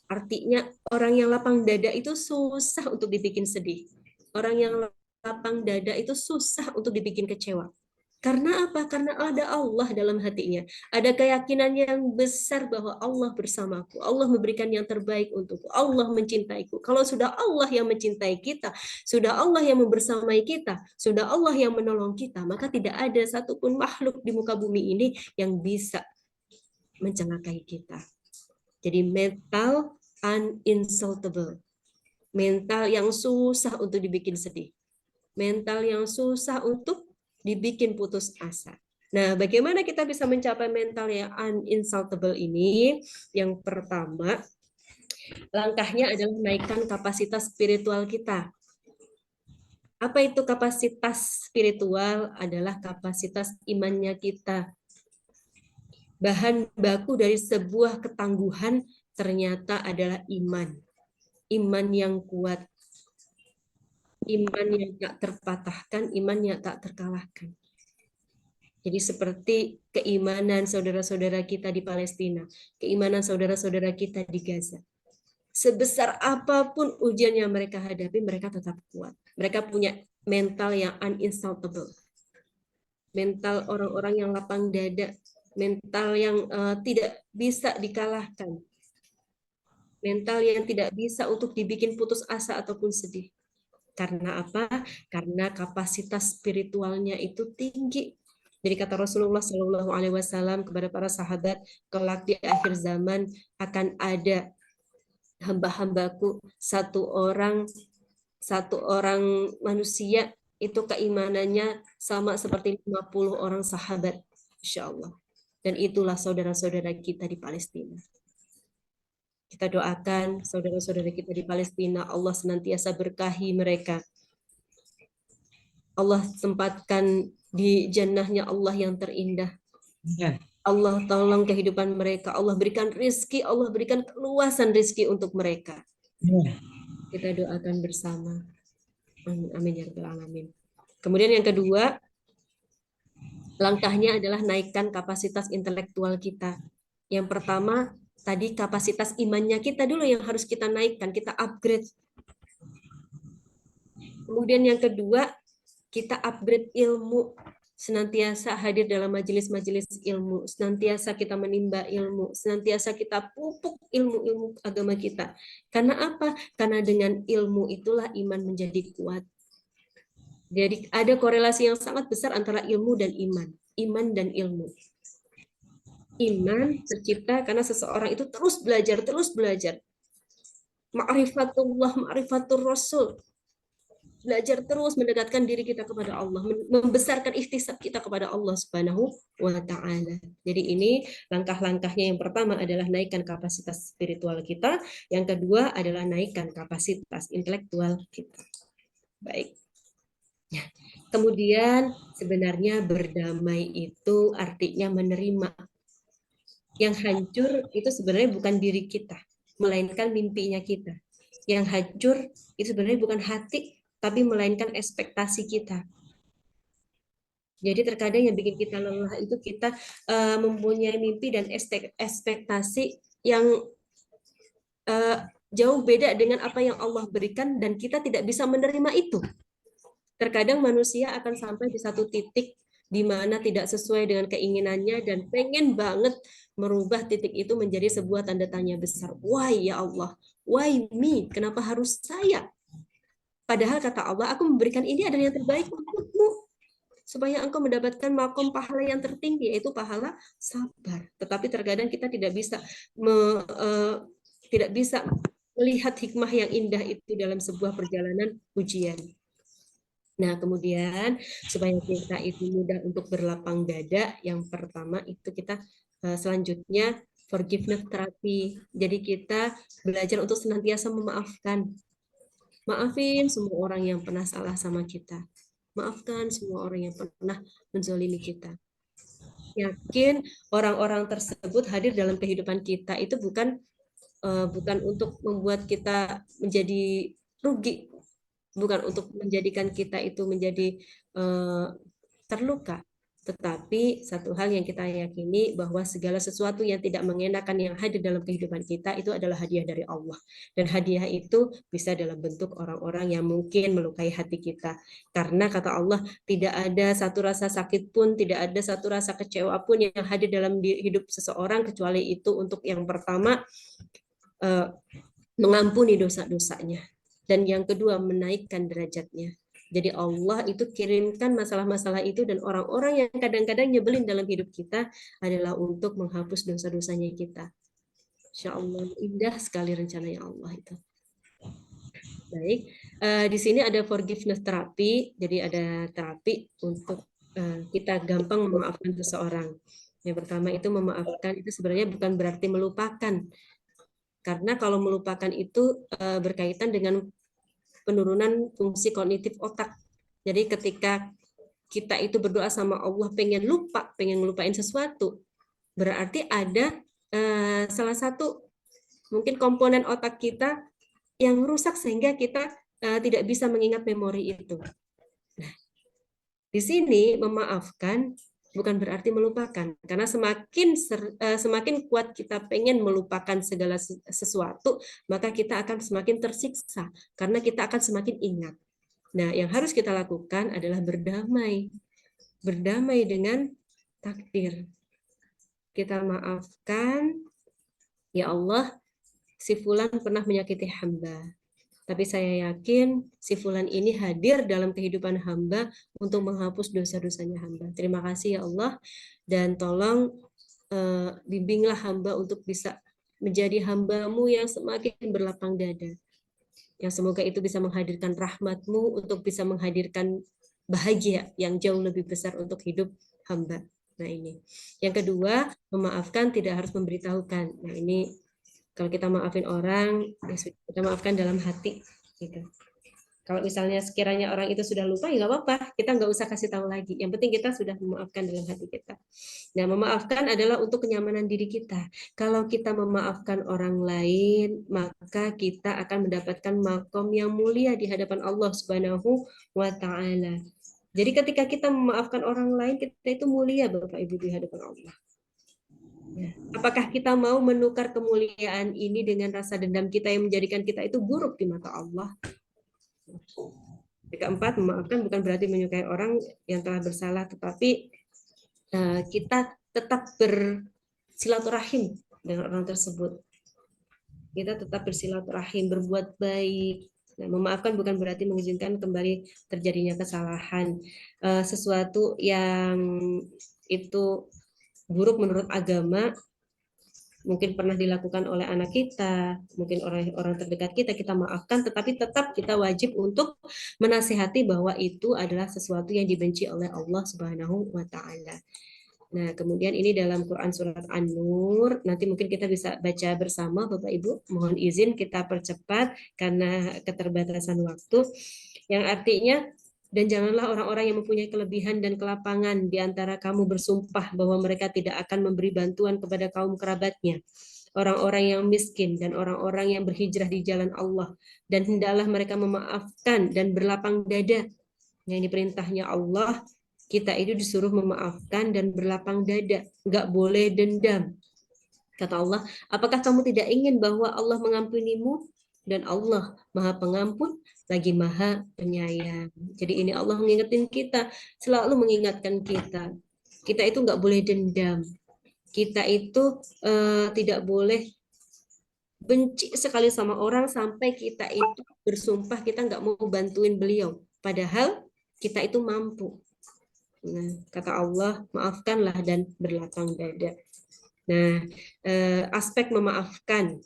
[SPEAKER 1] Artinya orang yang lapang dada itu susah untuk dibikin sedih. Orang yang lapang dada itu susah untuk dibikin kecewa. Karena apa? Karena ada Allah dalam hatinya. Ada keyakinan yang besar bahwa Allah bersamaku. Allah memberikan yang terbaik untukku. Allah mencintaiku. Kalau sudah Allah yang mencintai kita, sudah Allah yang membersamai kita, sudah Allah yang menolong kita, maka tidak ada satupun makhluk di muka bumi ini yang bisa mencelakai kita. Jadi mental uninsultable. Mental yang susah untuk dibikin sedih. Mental yang susah untuk dibikin putus asa. Nah, bagaimana kita bisa mencapai mental yang uninsultable ini? Yang pertama, langkahnya adalah menaikkan kapasitas spiritual kita. Apa itu kapasitas spiritual? Adalah kapasitas imannya kita. Bahan baku dari sebuah ketangguhan ternyata adalah iman. Iman yang kuat. Iman yang tak terpatahkan, iman yang tak terkalahkan. Jadi seperti keimanan saudara-saudara kita di Palestina, keimanan saudara-saudara kita di Gaza. Sebesar apapun ujian yang mereka hadapi, mereka tetap kuat. Mereka punya mental yang uninsultable. Mental orang-orang yang lapang dada, mental yang tidak bisa dikalahkan. Mental yang tidak bisa untuk dibikin putus asa ataupun sedih. Karena apa? Karena kapasitas spiritualnya itu tinggi. Jadi kata Rasulullah Shallallahu Alaihi Wasallam kepada para sahabat, kelak di akhir zaman akan ada hamba-hambaku, satu orang manusia itu keimanannya sama seperti 50 orang sahabat, insya Allah. Dan itulah saudara-saudara kita di Palestina. Kita doakan saudara-saudara kita di Palestina, Allah senantiasa berkahi mereka. Allah tempatkan di jannahnya Allah yang terindah. Allah tolong kehidupan mereka, Allah berikan rizki, Allah berikan keluasan rizki untuk mereka. Kita doakan bersama. Amin, amin ya rabbal alamin. Kemudian yang kedua, langkahnya adalah naikkan kapasitas intelektual kita. Yang pertama, tadi kapasitas imannya kita dulu yang harus kita naikkan, kita upgrade. Kemudian yang kedua, kita upgrade ilmu. Senantiasa hadir dalam majelis-majelis ilmu, senantiasa kita menimba ilmu, senantiasa kita pupuk ilmu-ilmu agama kita. Karena apa? Karena dengan ilmu itulah iman menjadi kuat. Jadi ada korelasi yang sangat besar antara ilmu dan iman dan ilmu. Iman tercipta karena seseorang itu terus belajar. Ma'rifatullah, ma'rifatul Rasul. Belajar terus mendekatkan diri kita kepada Allah, membesarkan ihtisab kita kepada Allah Subhanahu wa taala. Jadi ini langkah-langkahnya. Yang pertama adalah naikkan kapasitas spiritual kita, yang kedua adalah naikkan kapasitas intelektual kita. Baik. Kemudian sebenarnya berdamai itu artinya menerima. Yang hancur itu sebenarnya bukan diri kita, melainkan mimpinya kita. Yang hancur itu sebenarnya bukan hati, tapi melainkan ekspektasi kita. Jadi terkadang yang bikin kita lelah itu kita mempunyai mimpi dan ekspektasi yang jauh beda dengan apa yang Allah berikan dan kita tidak bisa menerima itu. Terkadang manusia akan sampai di satu titik di mana tidak sesuai dengan keinginannya dan pengen banget merubah titik itu menjadi sebuah tanda tanya besar. Why ya Allah? Why me? Kenapa harus saya? Padahal kata Allah, aku memberikan ini adalah yang terbaik untukmu. Supaya engkau mendapatkan makom pahala yang tertinggi, yaitu pahala sabar. Tetapi terkadang kita tidak bisa melihat hikmah yang indah itu dalam sebuah perjalanan ujian. Nah, kemudian supaya kita itu mudah untuk berlapang dada, yang pertama itu kita selanjutnya forgiveness therapy. Jadi kita belajar untuk senantiasa memaafkan. Maafin semua orang yang pernah salah sama kita. Maafkan semua orang yang pernah menzalimi kita. Yakin orang-orang tersebut hadir dalam kehidupan kita itu bukan untuk membuat kita menjadi rugi, bukan untuk menjadikan kita itu menjadi terluka. Tetapi satu hal yang kita yakini bahwa segala sesuatu yang tidak mengenakan yang hadir dalam kehidupan kita itu adalah hadiah dari Allah. Dan hadiah itu bisa dalam bentuk orang-orang yang mungkin melukai hati kita. Karena kata Allah, tidak ada satu rasa sakit pun, tidak ada satu rasa kecewa pun yang hadir dalam hidup seseorang kecuali itu untuk yang pertama mengampuni dosa-dosanya. Dan yang kedua menaikkan derajatnya. Jadi Allah itu kirimkan masalah-masalah itu dan orang-orang yang kadang-kadang nyebelin dalam hidup kita adalah untuk menghapus dosa-dosanya kita. Insya Allah indah sekali rencananya Allah itu. Baik, di sini ada forgiveness terapi. Jadi ada terapi untuk kita gampang memaafkan seseorang. Yang pertama itu memaafkan itu sebenarnya bukan berarti melupakan. Karena kalau melupakan itu berkaitan dengan penurunan fungsi kognitif otak. Jadi ketika kita itu berdoa sama Allah pengen ngelupain sesuatu, berarti ada salah satu mungkin komponen otak kita yang rusak sehingga kita tidak bisa mengingat memori itu. Nah, di sini memaafkan bukan berarti melupakan, karena semakin kuat kita pengen melupakan segala sesuatu, maka kita akan semakin tersiksa, karena kita akan semakin ingat. Nah, yang harus kita lakukan adalah berdamai dengan takdir. Kita maafkan, ya Allah, si fulan pernah menyakiti hamba. Tapi saya yakin si fulan ini hadir dalam kehidupan hamba untuk menghapus dosa-dosanya hamba. Terima kasih ya Allah. Dan tolong bimbinglah hamba untuk bisa menjadi hamba-Mu yang semakin berlapang dada. Yang semoga itu bisa menghadirkan rahmat-Mu untuk bisa menghadirkan bahagia yang jauh lebih besar untuk hidup hamba. Nah ini. Yang kedua, memaafkan tidak harus memberitahukan. Nah ini kalau kita maafin orang, ya kita maafkan dalam hati, gitu. Kalau misalnya sekiranya orang itu sudah lupa, ya nggak apa-apa, kita nggak usah kasih tahu lagi. Yang penting kita sudah memaafkan dalam hati kita. Nah, memaafkan adalah untuk kenyamanan diri kita. Kalau kita memaafkan orang lain, maka kita akan mendapatkan makom yang mulia di hadapan Allah Subhanahu wa Ta'ala. Jadi ketika kita memaafkan orang lain, kita itu mulia Bapak Ibu di hadapan Allah. Ya. Apakah kita mau menukar kemuliaan ini dengan rasa dendam kita yang menjadikan kita itu buruk di mata Allah? Yang keempat, memaafkan bukan berarti menyukai orang yang telah bersalah, tetapi kita tetap bersilaturahim dengan orang tersebut. Kita tetap bersilaturahim, berbuat baik. Nah, memaafkan bukan berarti mengizinkan kembali terjadinya kesalahan. Sesuatu yang itu buruk menurut agama, mungkin pernah dilakukan oleh anak kita, mungkin orang terdekat kita, kita maafkan, tetapi tetap kita wajib untuk menasihati bahwa itu adalah sesuatu yang dibenci oleh Allah Subhanahu wa Ta'ala. Nah, kemudian ini dalam Quran surat An-Nur, nanti mungkin kita bisa baca bersama Bapak Ibu. Mohon izin kita percepat karena keterbatasan waktu, yang artinya, dan janganlah orang-orang yang mempunyai kelebihan dan kelapangan di antara kamu bersumpah bahwa mereka tidak akan memberi bantuan kepada kaum kerabatnya, orang-orang yang miskin dan orang-orang yang berhijrah di jalan Allah, dan hendaklah mereka memaafkan dan berlapang dada. Yang diperintahnya Allah, kita itu disuruh memaafkan dan berlapang dada, nggak boleh dendam. Kata Allah, apakah kamu tidak ingin bahwa Allah mengampunimu? Dan Allah Maha Pengampun lagi Maha Penyayang. Jadi ini Allah mengingatkan kita, selalu mengingatkan kita. Kita itu nggak boleh dendam. Kita itu tidak boleh benci sekali sama orang sampai kita itu bersumpah kita nggak mau bantuin beliau. Padahal kita itu mampu. Nah, kata Allah, maafkanlah dan berlapang dada. Nah, aspek memaafkan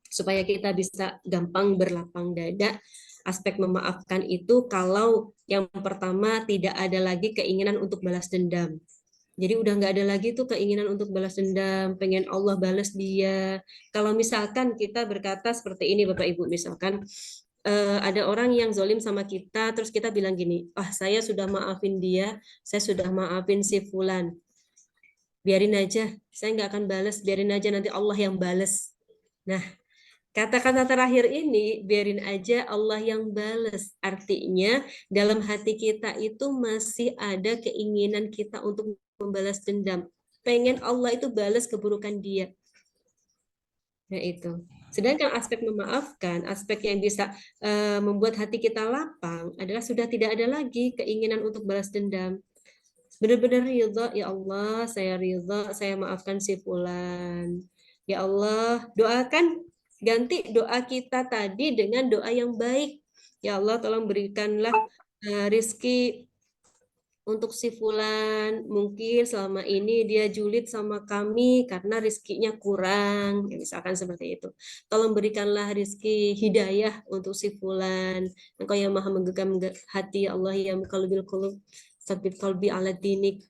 [SPEAKER 1] supaya kita bisa gampang berlapang dada. Aspek memaafkan itu kalau yang pertama tidak ada lagi keinginan untuk balas dendam. Jadi udah nggak ada lagi tuh keinginan untuk balas dendam, pengen Allah balas dia. Kalau misalkan kita berkata seperti ini Bapak Ibu, misalkan ada orang yang zolim sama kita, terus kita bilang gini, saya sudah maafin dia, saya sudah maafin si Fulan. Biarin aja, saya nggak akan balas, biarin aja nanti Allah yang balas. Nah, kata-kata terakhir ini, biarin aja Allah yang balas. Artinya, dalam hati kita itu masih ada keinginan kita untuk membalas dendam. Pengen Allah itu balas keburukan dia. Nah itu. Sedangkan aspek memaafkan, aspek yang bisa membuat hati kita lapang adalah sudah tidak ada lagi keinginan untuk balas dendam. Benar-benar ridha, ya Allah, saya ridha, saya maafkan si fulan. Ya Allah, doakan, ganti doa kita tadi dengan doa yang baik. Ya Allah, tolong berikanlah rizki untuk si fulan. Mungkin selama ini dia julid sama kami karena rizkinya kurang. Ya, misalkan seperti itu. Tolong berikanlah rizki hidayah untuk si fulan. Engkau yang maha menggenggam hati, ya Allah, ya muqallibal qulub, sabit qalbi ala dinik.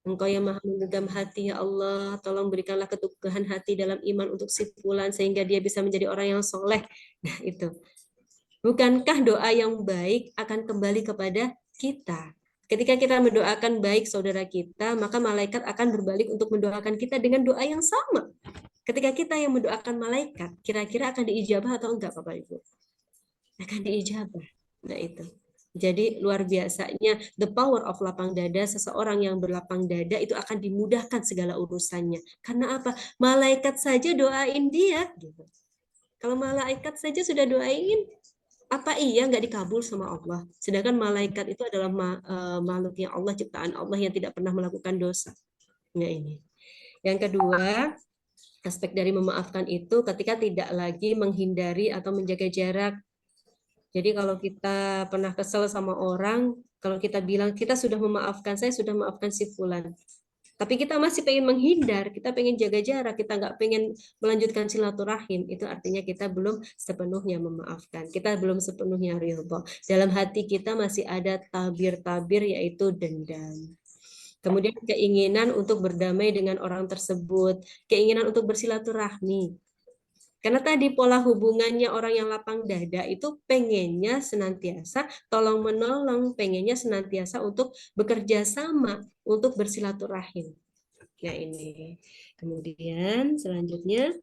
[SPEAKER 1] Engkau yang maha menggenggam hati, ya Allah, tolong berikanlah keteguhan hati dalam iman untuk si fulan sehingga dia bisa menjadi orang yang soleh. Nah itu. Bukankah doa yang baik akan kembali kepada kita? Ketika kita mendoakan baik saudara kita, maka malaikat akan berbalik untuk mendoakan kita dengan doa yang sama. Ketika kita yang mendoakan malaikat, kira-kira akan diijabah atau enggak Bapak Ibu? Akan diijabah. Nah itu. Jadi luar biasanya the power of lapang dada, seseorang yang berlapang dada itu akan dimudahkan segala urusannya. Karena apa? Malaikat saja doain dia. Gitu. Kalau malaikat saja sudah doain, apa iya nggak dikabul sama Allah? Sedangkan malaikat itu adalah makhluknya Allah, ciptaan Allah yang tidak pernah melakukan dosa. Nah ini. Yang kedua, aspek dari memaafkan itu ketika tidak lagi menghindari atau menjaga jarak. Jadi kalau kita pernah kesel sama orang, kalau kita bilang kita sudah memaafkan, saya sudah memaafkan si fulan. Tapi kita masih pengen menghindar, kita pengen jaga jarak, kita nggak pengen melanjutkan silaturahim, itu artinya kita belum sepenuhnya memaafkan, kita belum sepenuhnya ridho. Dalam hati kita masih ada tabir-tabir yaitu dendam. Kemudian keinginan untuk berdamai dengan orang tersebut, keinginan untuk bersilaturahmi. Karena tadi pola hubungannya orang yang lapang dada itu pengennya senantiasa tolong menolong, pengennya senantiasa untuk bekerja sama, untuk bersilaturahim. Nah ini. Kemudian selanjutnya,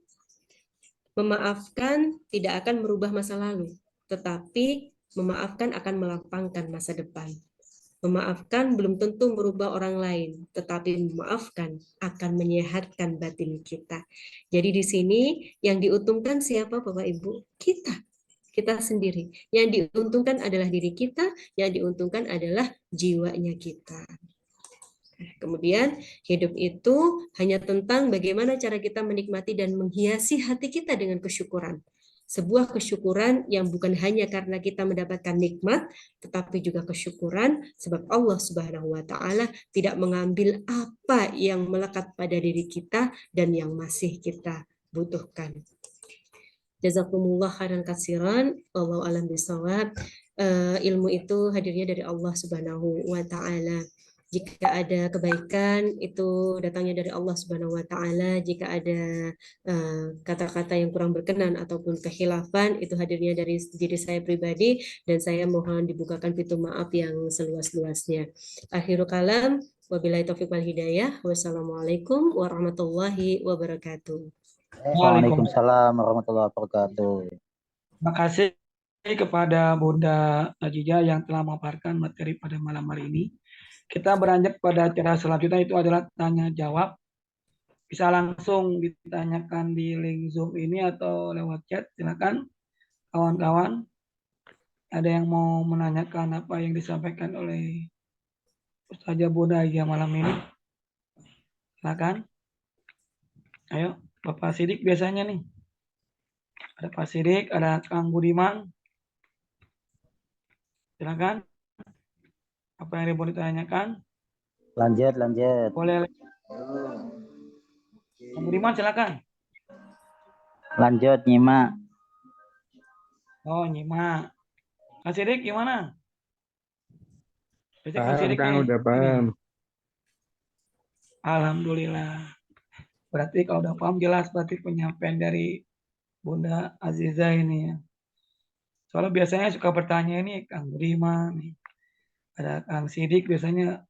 [SPEAKER 1] memaafkan tidak akan merubah masa lalu, tetapi memaafkan akan melapangkan masa depan. Memaafkan belum tentu merubah orang lain, tetapi memaafkan akan menyehatkan batin kita. Jadi di sini yang diuntungkan siapa Bapak Ibu? Kita sendiri. Yang diuntungkan adalah diri kita, yang diuntungkan adalah jiwanya kita. Kemudian hidup itu hanya tentang bagaimana cara kita menikmati dan menghiasi hati kita dengan kesyukuran. Sebuah kesyukuran yang bukan hanya karena kita mendapatkan nikmat, tetapi juga kesyukuran sebab Allah Subhanahu wa taala tidak mengambil apa yang melekat pada diri kita dan yang masih kita butuhkan. Jazakumullah khairan katsiran, wallahu alam bisawab. Ilmu itu hadirnya dari Allah Subhanahu wa taala. Jika ada kebaikan itu datangnya dari Allah Subhanahu wa taala, jika ada kata-kata yang kurang berkenan ataupun kekhilafan itu hadirnya dari diri saya pribadi dan saya mohon dibukakan pintu maaf yang seluas-luasnya. Akhirul kalam, wabillahi taufiq wal hidayah. Wassalamualaikum warahmatullahi wabarakatuh.
[SPEAKER 3] Waalaikumsalam warahmatullahi wabarakatuh.
[SPEAKER 4] Terima kasih kepada Bunda Najijah yang telah memaparkan materi pada malam hari ini. Kita beranjak pada acara selanjutnya, itu adalah tanya jawab. Bisa langsung ditanyakan di link Zoom ini atau lewat chat. Silakan kawan-kawan. Ada yang mau menanyakan apa yang disampaikan oleh Ustazah Bunda Najijah malam ini? Silakan. Ayo, Bapak Sidik biasanya nih. Ada Pak Sidik, ada Kang Budiman. Silakan. Apa yang mau ditanyakan?
[SPEAKER 3] Lanjut.
[SPEAKER 4] Boleh. Kang Budiman silakan.
[SPEAKER 3] Lanjut, nyimak.
[SPEAKER 4] Oh, nyimak. Kang Sidik gimana?
[SPEAKER 5] Kang udah paham.
[SPEAKER 4] Alhamdulillah. Berarti kalau udah paham jelas berarti penyampaian dari Bunda Aziza ini ya. Soalnya biasanya suka bertanya ini Kang Budiman nih. Ada Kang Sidik biasanya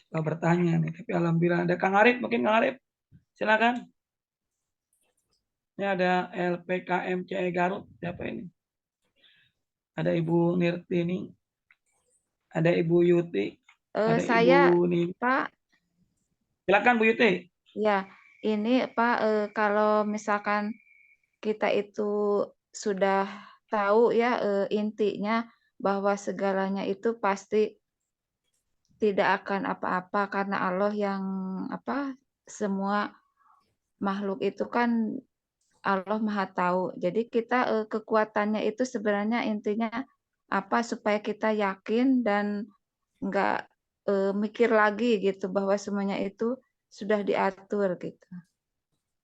[SPEAKER 4] suka bertanya nih. Tapi alhamdulillah ada Kang Arif, mungkin Kang Arif. Silakan. Ini ada LPKMCE Garut. Siapa ini? Ada Ibu Nirtini. Ada Ibu Yuti. Ada
[SPEAKER 2] Saya,
[SPEAKER 4] Ibu Nini.
[SPEAKER 2] Pak,
[SPEAKER 4] Silakan Bu Yuti.
[SPEAKER 2] ya, ini Pak, kalau misalkan kita itu sudah tahu ya intinya bahwa segalanya itu pasti tidak akan apa-apa karena Allah yang semua makhluk itu kan Allah Maha Tahu. Jadi kita kekuatannya itu sebenarnya intinya apa supaya kita yakin dan nggak mikir lagi gitu bahwa semuanya itu sudah diatur gitu.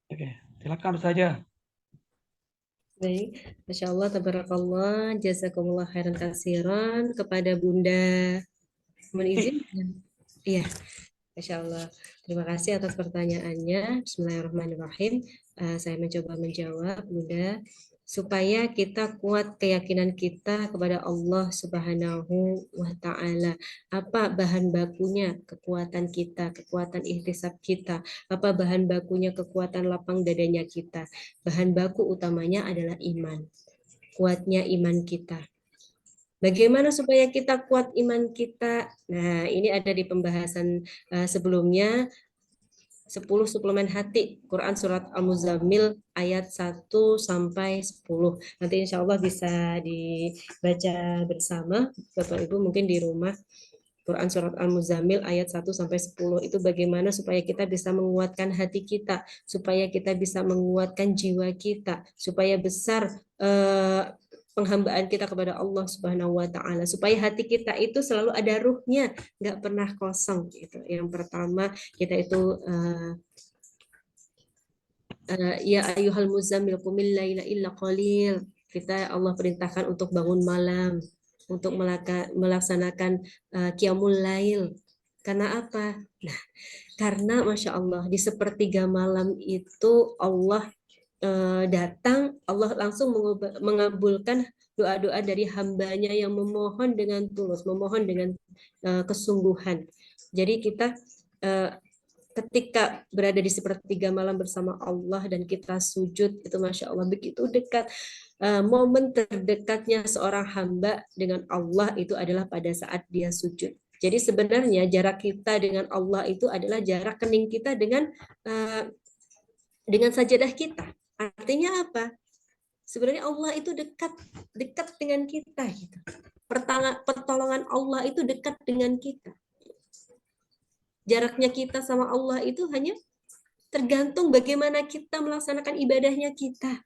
[SPEAKER 4] Oke, silakan saja.
[SPEAKER 1] Baik, Masya Allah, tabarakallah, jazakumullah khairan katsiran kepada Bunda. Mohon izin? Iya, Masya Allah. Terima kasih atas pertanyaannya. Bismillahirrahmanirrahim. Saya mencoba menjawab, Bunda, supaya kita kuat keyakinan kita kepada Allah Subhanahu wa Ta'ala. Apa bahan bakunya kekuatan kita, kekuatan ihtisab kita? Apa bahan bakunya kekuatan lapang dadanya kita? Bahan baku utamanya adalah iman. Kuatnya iman kita. Bagaimana supaya kita kuat iman kita? Nah, ini ada di pembahasan sebelumnya, 10 suplemen hati, Quran Surat Al-Muzammil ayat 1 sampai 10. Nanti insya Allah bisa dibaca bersama, Bapak Ibu mungkin di rumah. Quran Surat Al-Muzammil ayat 1 sampai 10 itu bagaimana supaya kita bisa menguatkan hati kita, supaya kita bisa menguatkan jiwa kita, supaya besar penghambaan kita kepada Allah Subhanahu wa taala, supaya hati kita itu selalu ada ruhnya, nggak pernah kosong gitu. Yang pertama, kita itu ya ayyuhal muzammil qumil laila illa qalil. Kita Allah perintahkan untuk bangun malam, untuk melaksanakan qiyamul lail. Karena apa? Nah, karena Masya Allah di sepertiga malam itu Allah datang, Allah langsung mengabulkan doa-doa dari hambanya yang memohon dengan tulus, memohon dengan kesungguhan. Jadi kita ketika berada di sepertiga malam bersama Allah dan kita sujud, itu Masya Allah begitu dekat. Momen terdekatnya seorang hamba dengan Allah itu adalah pada saat dia sujud. Jadi sebenarnya jarak kita dengan Allah itu adalah jarak kening kita dengan sajadah kita. Artinya apa? Sebenarnya Allah itu dekat dengan kita gitu. Pertolongan Allah itu dekat dengan kita. Jaraknya kita sama Allah itu hanya tergantung bagaimana kita melaksanakan ibadahnya kita.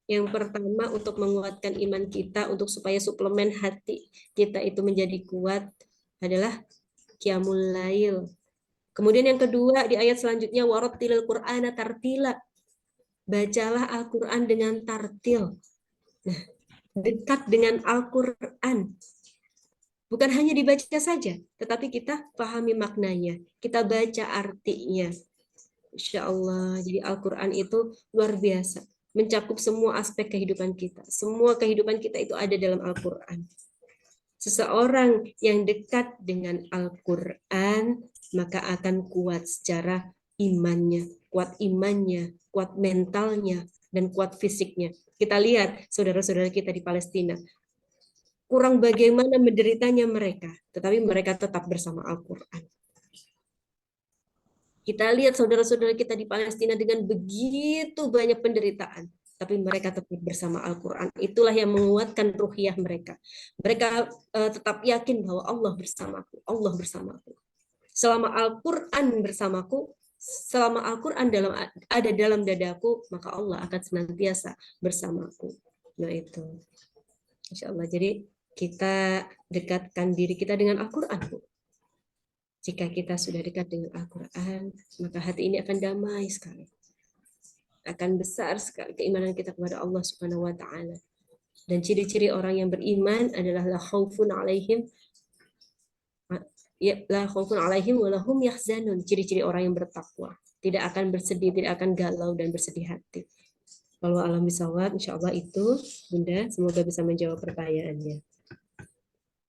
[SPEAKER 1] Yang pertama untuk menguatkan iman kita, untuk supaya suplemen hati kita itu menjadi kuat adalah qiyamul lail. Kemudian yang kedua di ayat selanjutnya warattilil qur'ana tartila. Bacalah Al-Qur'an dengan tartil. Nah, dekat dengan Al-Qur'an. Bukan hanya dibaca saja, tetapi kita pahami maknanya, kita baca artinya. Insya Allah, jadi Al-Quran itu luar biasa, mencakup semua aspek kehidupan kita. Semua kehidupan kita itu ada dalam Al-Quran. Seseorang yang dekat dengan Al-Quran, maka akan kuat secara imannya, kuat mentalnya, dan kuat fisiknya. Kita lihat saudara-saudara kita di Palestina, kurang bagaimana menderitanya mereka, tetapi mereka tetap bersama Al-Quran. Kita lihat saudara-saudara kita di Palestina dengan begitu banyak penderitaan, tapi mereka tetap bersama Al-Quran. Itulah yang menguatkan ruhiyah mereka. Mereka tetap yakin bahwa Allah bersamaku, Allah bersamaku. Selama Al-Quran bersamaku, selama Al-Quran ada dalam dadaku, maka Allah akan senantiasa bersamaku. Nah itu, Insya Allah. Jadi kita dekatkan diri kita dengan Al-Quran. Jika kita sudah dekat dengan Al-Quran, maka hati ini akan damai sekali. Akan besar sekali keimanan kita kepada Allah Subhanahu wa Ta'ala. Dan ciri-ciri orang yang beriman adalah la khaufun alaihim wa lahum yahzanun. Ciri-ciri orang yang bertakwa. Tidak akan bersedih, tidak akan galau dan bersedih hati. Kalau alam bisawab, insya Allah itu, Bunda, semoga bisa menjawab pertanyaannya.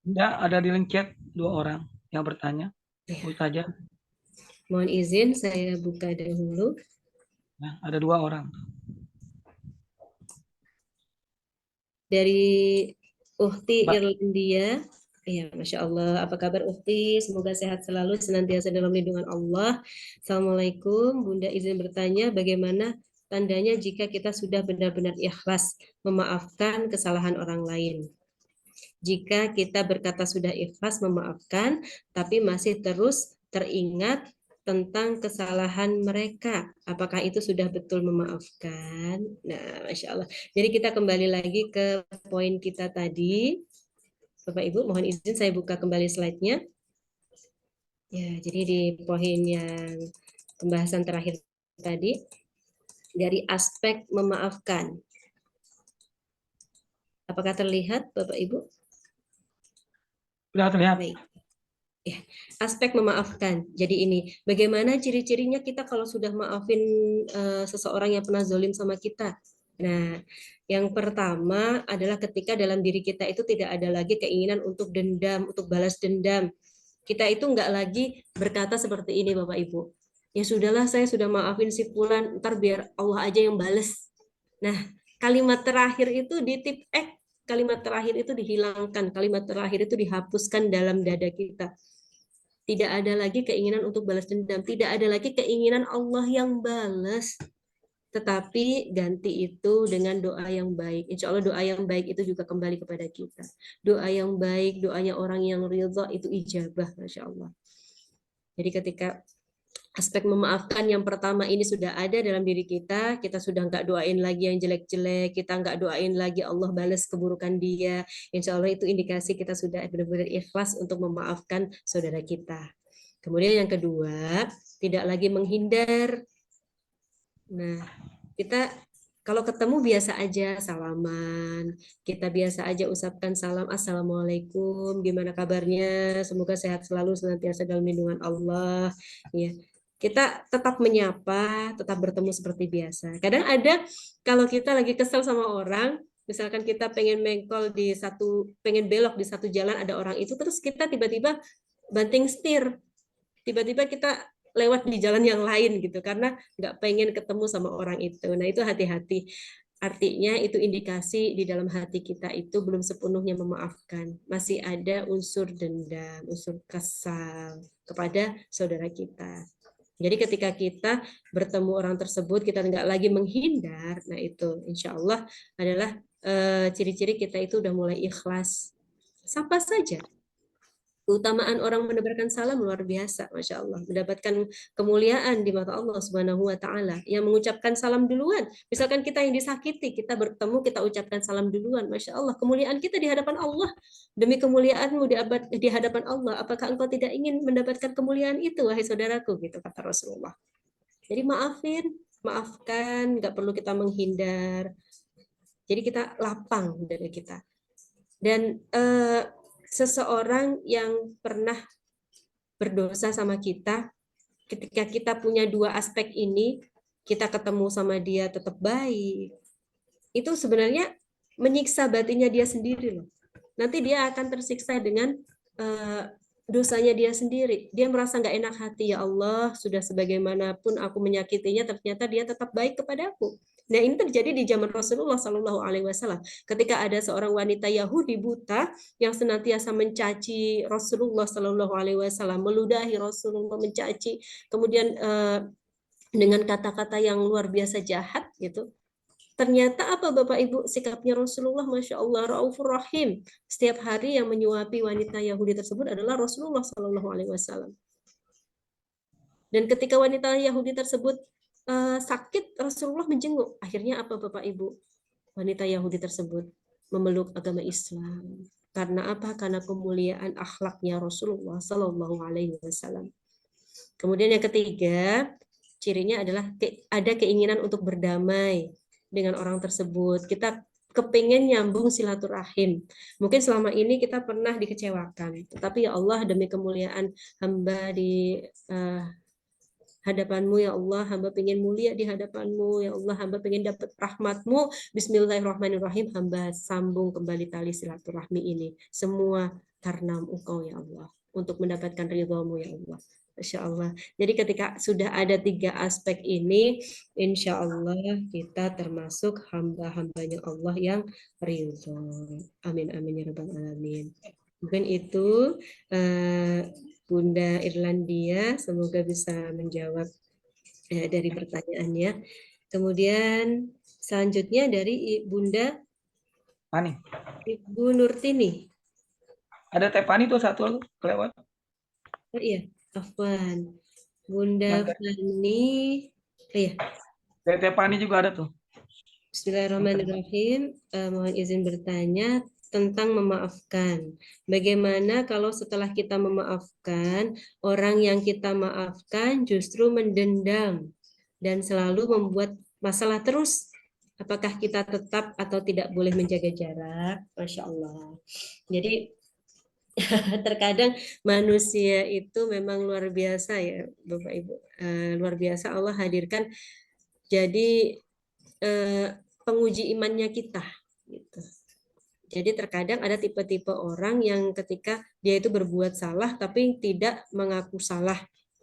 [SPEAKER 4] Bunda, ada di link chat 2 orang yang bertanya. Bu saja.
[SPEAKER 1] Mohon izin saya buka dahulu.
[SPEAKER 4] Nah, ada 2 orang.
[SPEAKER 1] Dari Uhti Irlandia. Ya, Masya Allah. Apa kabar Uhti? Semoga sehat selalu, senantiasa dalam lindungan Allah. Assalamualaikum. Bunda izin bertanya, bagaimana tandanya jika kita sudah benar-benar ikhlas memaafkan kesalahan orang lain? Jika kita berkata sudah ikhlas memaafkan, tapi masih terus teringat tentang kesalahan mereka, apakah itu sudah betul memaafkan? Nah, Masya Allah. Jadi kita kembali lagi ke poin kita tadi. Bapak Ibu, mohon izin saya buka kembali slide-nya. Ya, jadi di poin yang pembahasan terakhir tadi, dari aspek memaafkan. Apakah terlihat, Bapak Ibu?
[SPEAKER 4] Sudah terlihat.
[SPEAKER 1] Baik. Ya, aspek memaafkan. Jadi ini, bagaimana ciri-cirinya kita kalau sudah maafin seseorang yang pernah zalim sama kita? Nah, yang pertama adalah ketika dalam diri kita itu tidak ada lagi keinginan untuk dendam, untuk balas dendam. Kita itu nggak lagi berkata seperti ini, Bapak Ibu. Ya sudahlah, saya sudah maafin si fulan, ntar biar Allah aja yang balas. Nah, kalimat terakhir itu di tip kalimat terakhir itu dihilangkan, kalimat terakhir itu dihapuskan dalam dada kita. Tidak ada lagi keinginan untuk balas dendam, tidak ada lagi keinginan Allah yang balas. Tetapi ganti itu dengan doa yang baik. Insya Allah doa yang baik itu juga kembali kepada kita. Doa yang baik, doanya orang yang ridha itu ijabah, Masya Allah. Jadi ketika aspek memaafkan yang pertama ini sudah ada dalam diri kita sudah nggak doain lagi yang jelek-jelek, kita nggak doain lagi Allah balas keburukan dia. Insya Allah itu indikasi kita sudah benar-benar ikhlas untuk memaafkan saudara kita. Kemudian yang kedua, tidak lagi menghindar. Nah, kita kalau ketemu biasa aja salaman, kita biasa aja ucapkan salam, assalamualaikum, gimana kabarnya, semoga sehat selalu senantiasa dalam lindungan Allah. Ya, kita tetap menyapa, tetap bertemu seperti biasa. Kadang ada kalau kita lagi kesel sama orang, misalkan kita pengen mengkol di satu, pengen belok di satu jalan ada orang itu, terus kita tiba-tiba banting setir, tiba-tiba kita lewat di jalan yang lain gitu karena nggak pengen ketemu sama orang itu. Nah itu hati-hati. Artinya itu indikasi di dalam hati kita itu belum sepenuhnya memaafkan. Masih ada unsur dendam, unsur kesal kepada saudara kita. Jadi ketika kita bertemu orang tersebut, kita nggak lagi menghindar, nah itu insya Allah adalah ciri-ciri kita itu udah mulai ikhlas. Sapa saja. Keutamaan orang menebarkan salam luar biasa, Masya Allah. Mendapatkan kemuliaan di mata Allah Subhanahu wa Ta'ala. Yang mengucapkan salam duluan. Misalkan kita yang disakiti, kita bertemu, kita ucapkan salam duluan. Masya Allah, kemuliaan kita di hadapan Allah. Demi kemuliaanmu di hadapan Allah, apakah engkau tidak ingin mendapatkan kemuliaan itu, wahai saudaraku? Gitu kata Rasulullah. Jadi maafkan, nggak perlu kita menghindar. Jadi kita lapang dari kita. Dan seseorang yang pernah berdosa sama kita, ketika kita punya dua aspek ini, kita ketemu sama dia tetap baik, itu sebenarnya menyiksa batinnya dia sendiri loh. Nanti dia akan tersiksa dengan dosanya dia sendiri. Dia merasa nggak enak hati, ya Allah, sudah sebagaimanapun aku menyakitinya, ternyata dia tetap baik kepadaku. Nah ini terjadi di zaman Rasulullah Shallallahu Alaihi Wasallam. Ketika ada seorang wanita Yahudi buta yang senantiasa mencaci Rasulullah Shallallahu Alaihi Wasallam, meludahi Rasulullah, mencaci, kemudian dengan kata-kata yang luar biasa jahat gitu. Ternyata apa Bapak Ibu sikapnya Rasulullah, Masya Allah, Raufur Rahim. Setiap hari yang menyuapi wanita Yahudi tersebut adalah Rasulullah Shallallahu Alaihi Wasallam. Dan ketika wanita Yahudi tersebut sakit, Rasulullah menjenguk. Akhirnya apa Bapak Ibu? Wanita Yahudi tersebut memeluk agama Islam. Karena apa? Karena kemuliaan akhlaknya Rasulullah Shallallahu Alaihi Wasallam. Kemudian yang ketiga, cirinya adalah ada keinginan untuk berdamai dengan orang tersebut. Kita kepingin nyambung silaturahim. Mungkin selama ini kita pernah dikecewakan, tetapi ya Allah, demi kemuliaan hamba di hadapanmu ya Allah, hamba pengen mulia di hadapanmu ya Allah, hamba pengen dapat rahmatmu. Bismillahirrahmanirrahim, hamba sambung kembali tali silaturahmi ini semua karena Engkau ya Allah, untuk mendapatkan ridhamu ya Allah. Insya Allah. Jadi ketika sudah ada tiga aspek ini, insya Allah kita termasuk hamba-hambanya Allah yang ridho. Amin amin ya rabbal alamin. Mungkin itu Bunda Irlandia, semoga bisa menjawab dari pertanyaannya. Kemudian selanjutnya dari Bunda
[SPEAKER 4] Pani.
[SPEAKER 1] Ibu Nurtini.
[SPEAKER 4] Ada Teh Pani tuh satu kelewat.
[SPEAKER 1] Oh iya. Afwan, Bunda Fani, iya.
[SPEAKER 4] Teh Pani juga ada tuh.
[SPEAKER 1] Bismillahirrahmanirrahim. Mohon izin bertanya tentang memaafkan. Bagaimana kalau setelah kita memaafkan, orang yang kita maafkan justru mendendam dan selalu membuat masalah terus? Apakah kita tetap atau tidak boleh menjaga jarak? Masya Allah. Jadi terkadang manusia itu memang luar biasa ya Bapak Ibu, luar biasa Allah hadirkan jadi penguji imannya kita gitu. Jadi terkadang ada tipe-tipe orang yang ketika dia itu berbuat salah tapi tidak mengaku salah,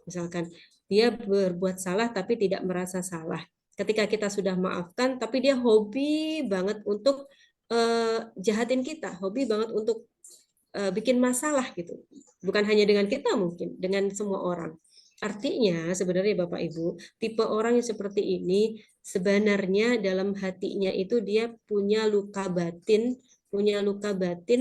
[SPEAKER 1] misalkan dia berbuat salah tapi tidak merasa salah. Ketika kita sudah maafkan tapi dia hobi banget untuk jahatin kita, hobi banget untuk bikin masalah gitu. Bukan hanya dengan kita, mungkin dengan semua orang. Artinya sebenarnya Bapak Ibu, tipe orang yang seperti ini sebenarnya dalam hatinya itu dia punya luka batin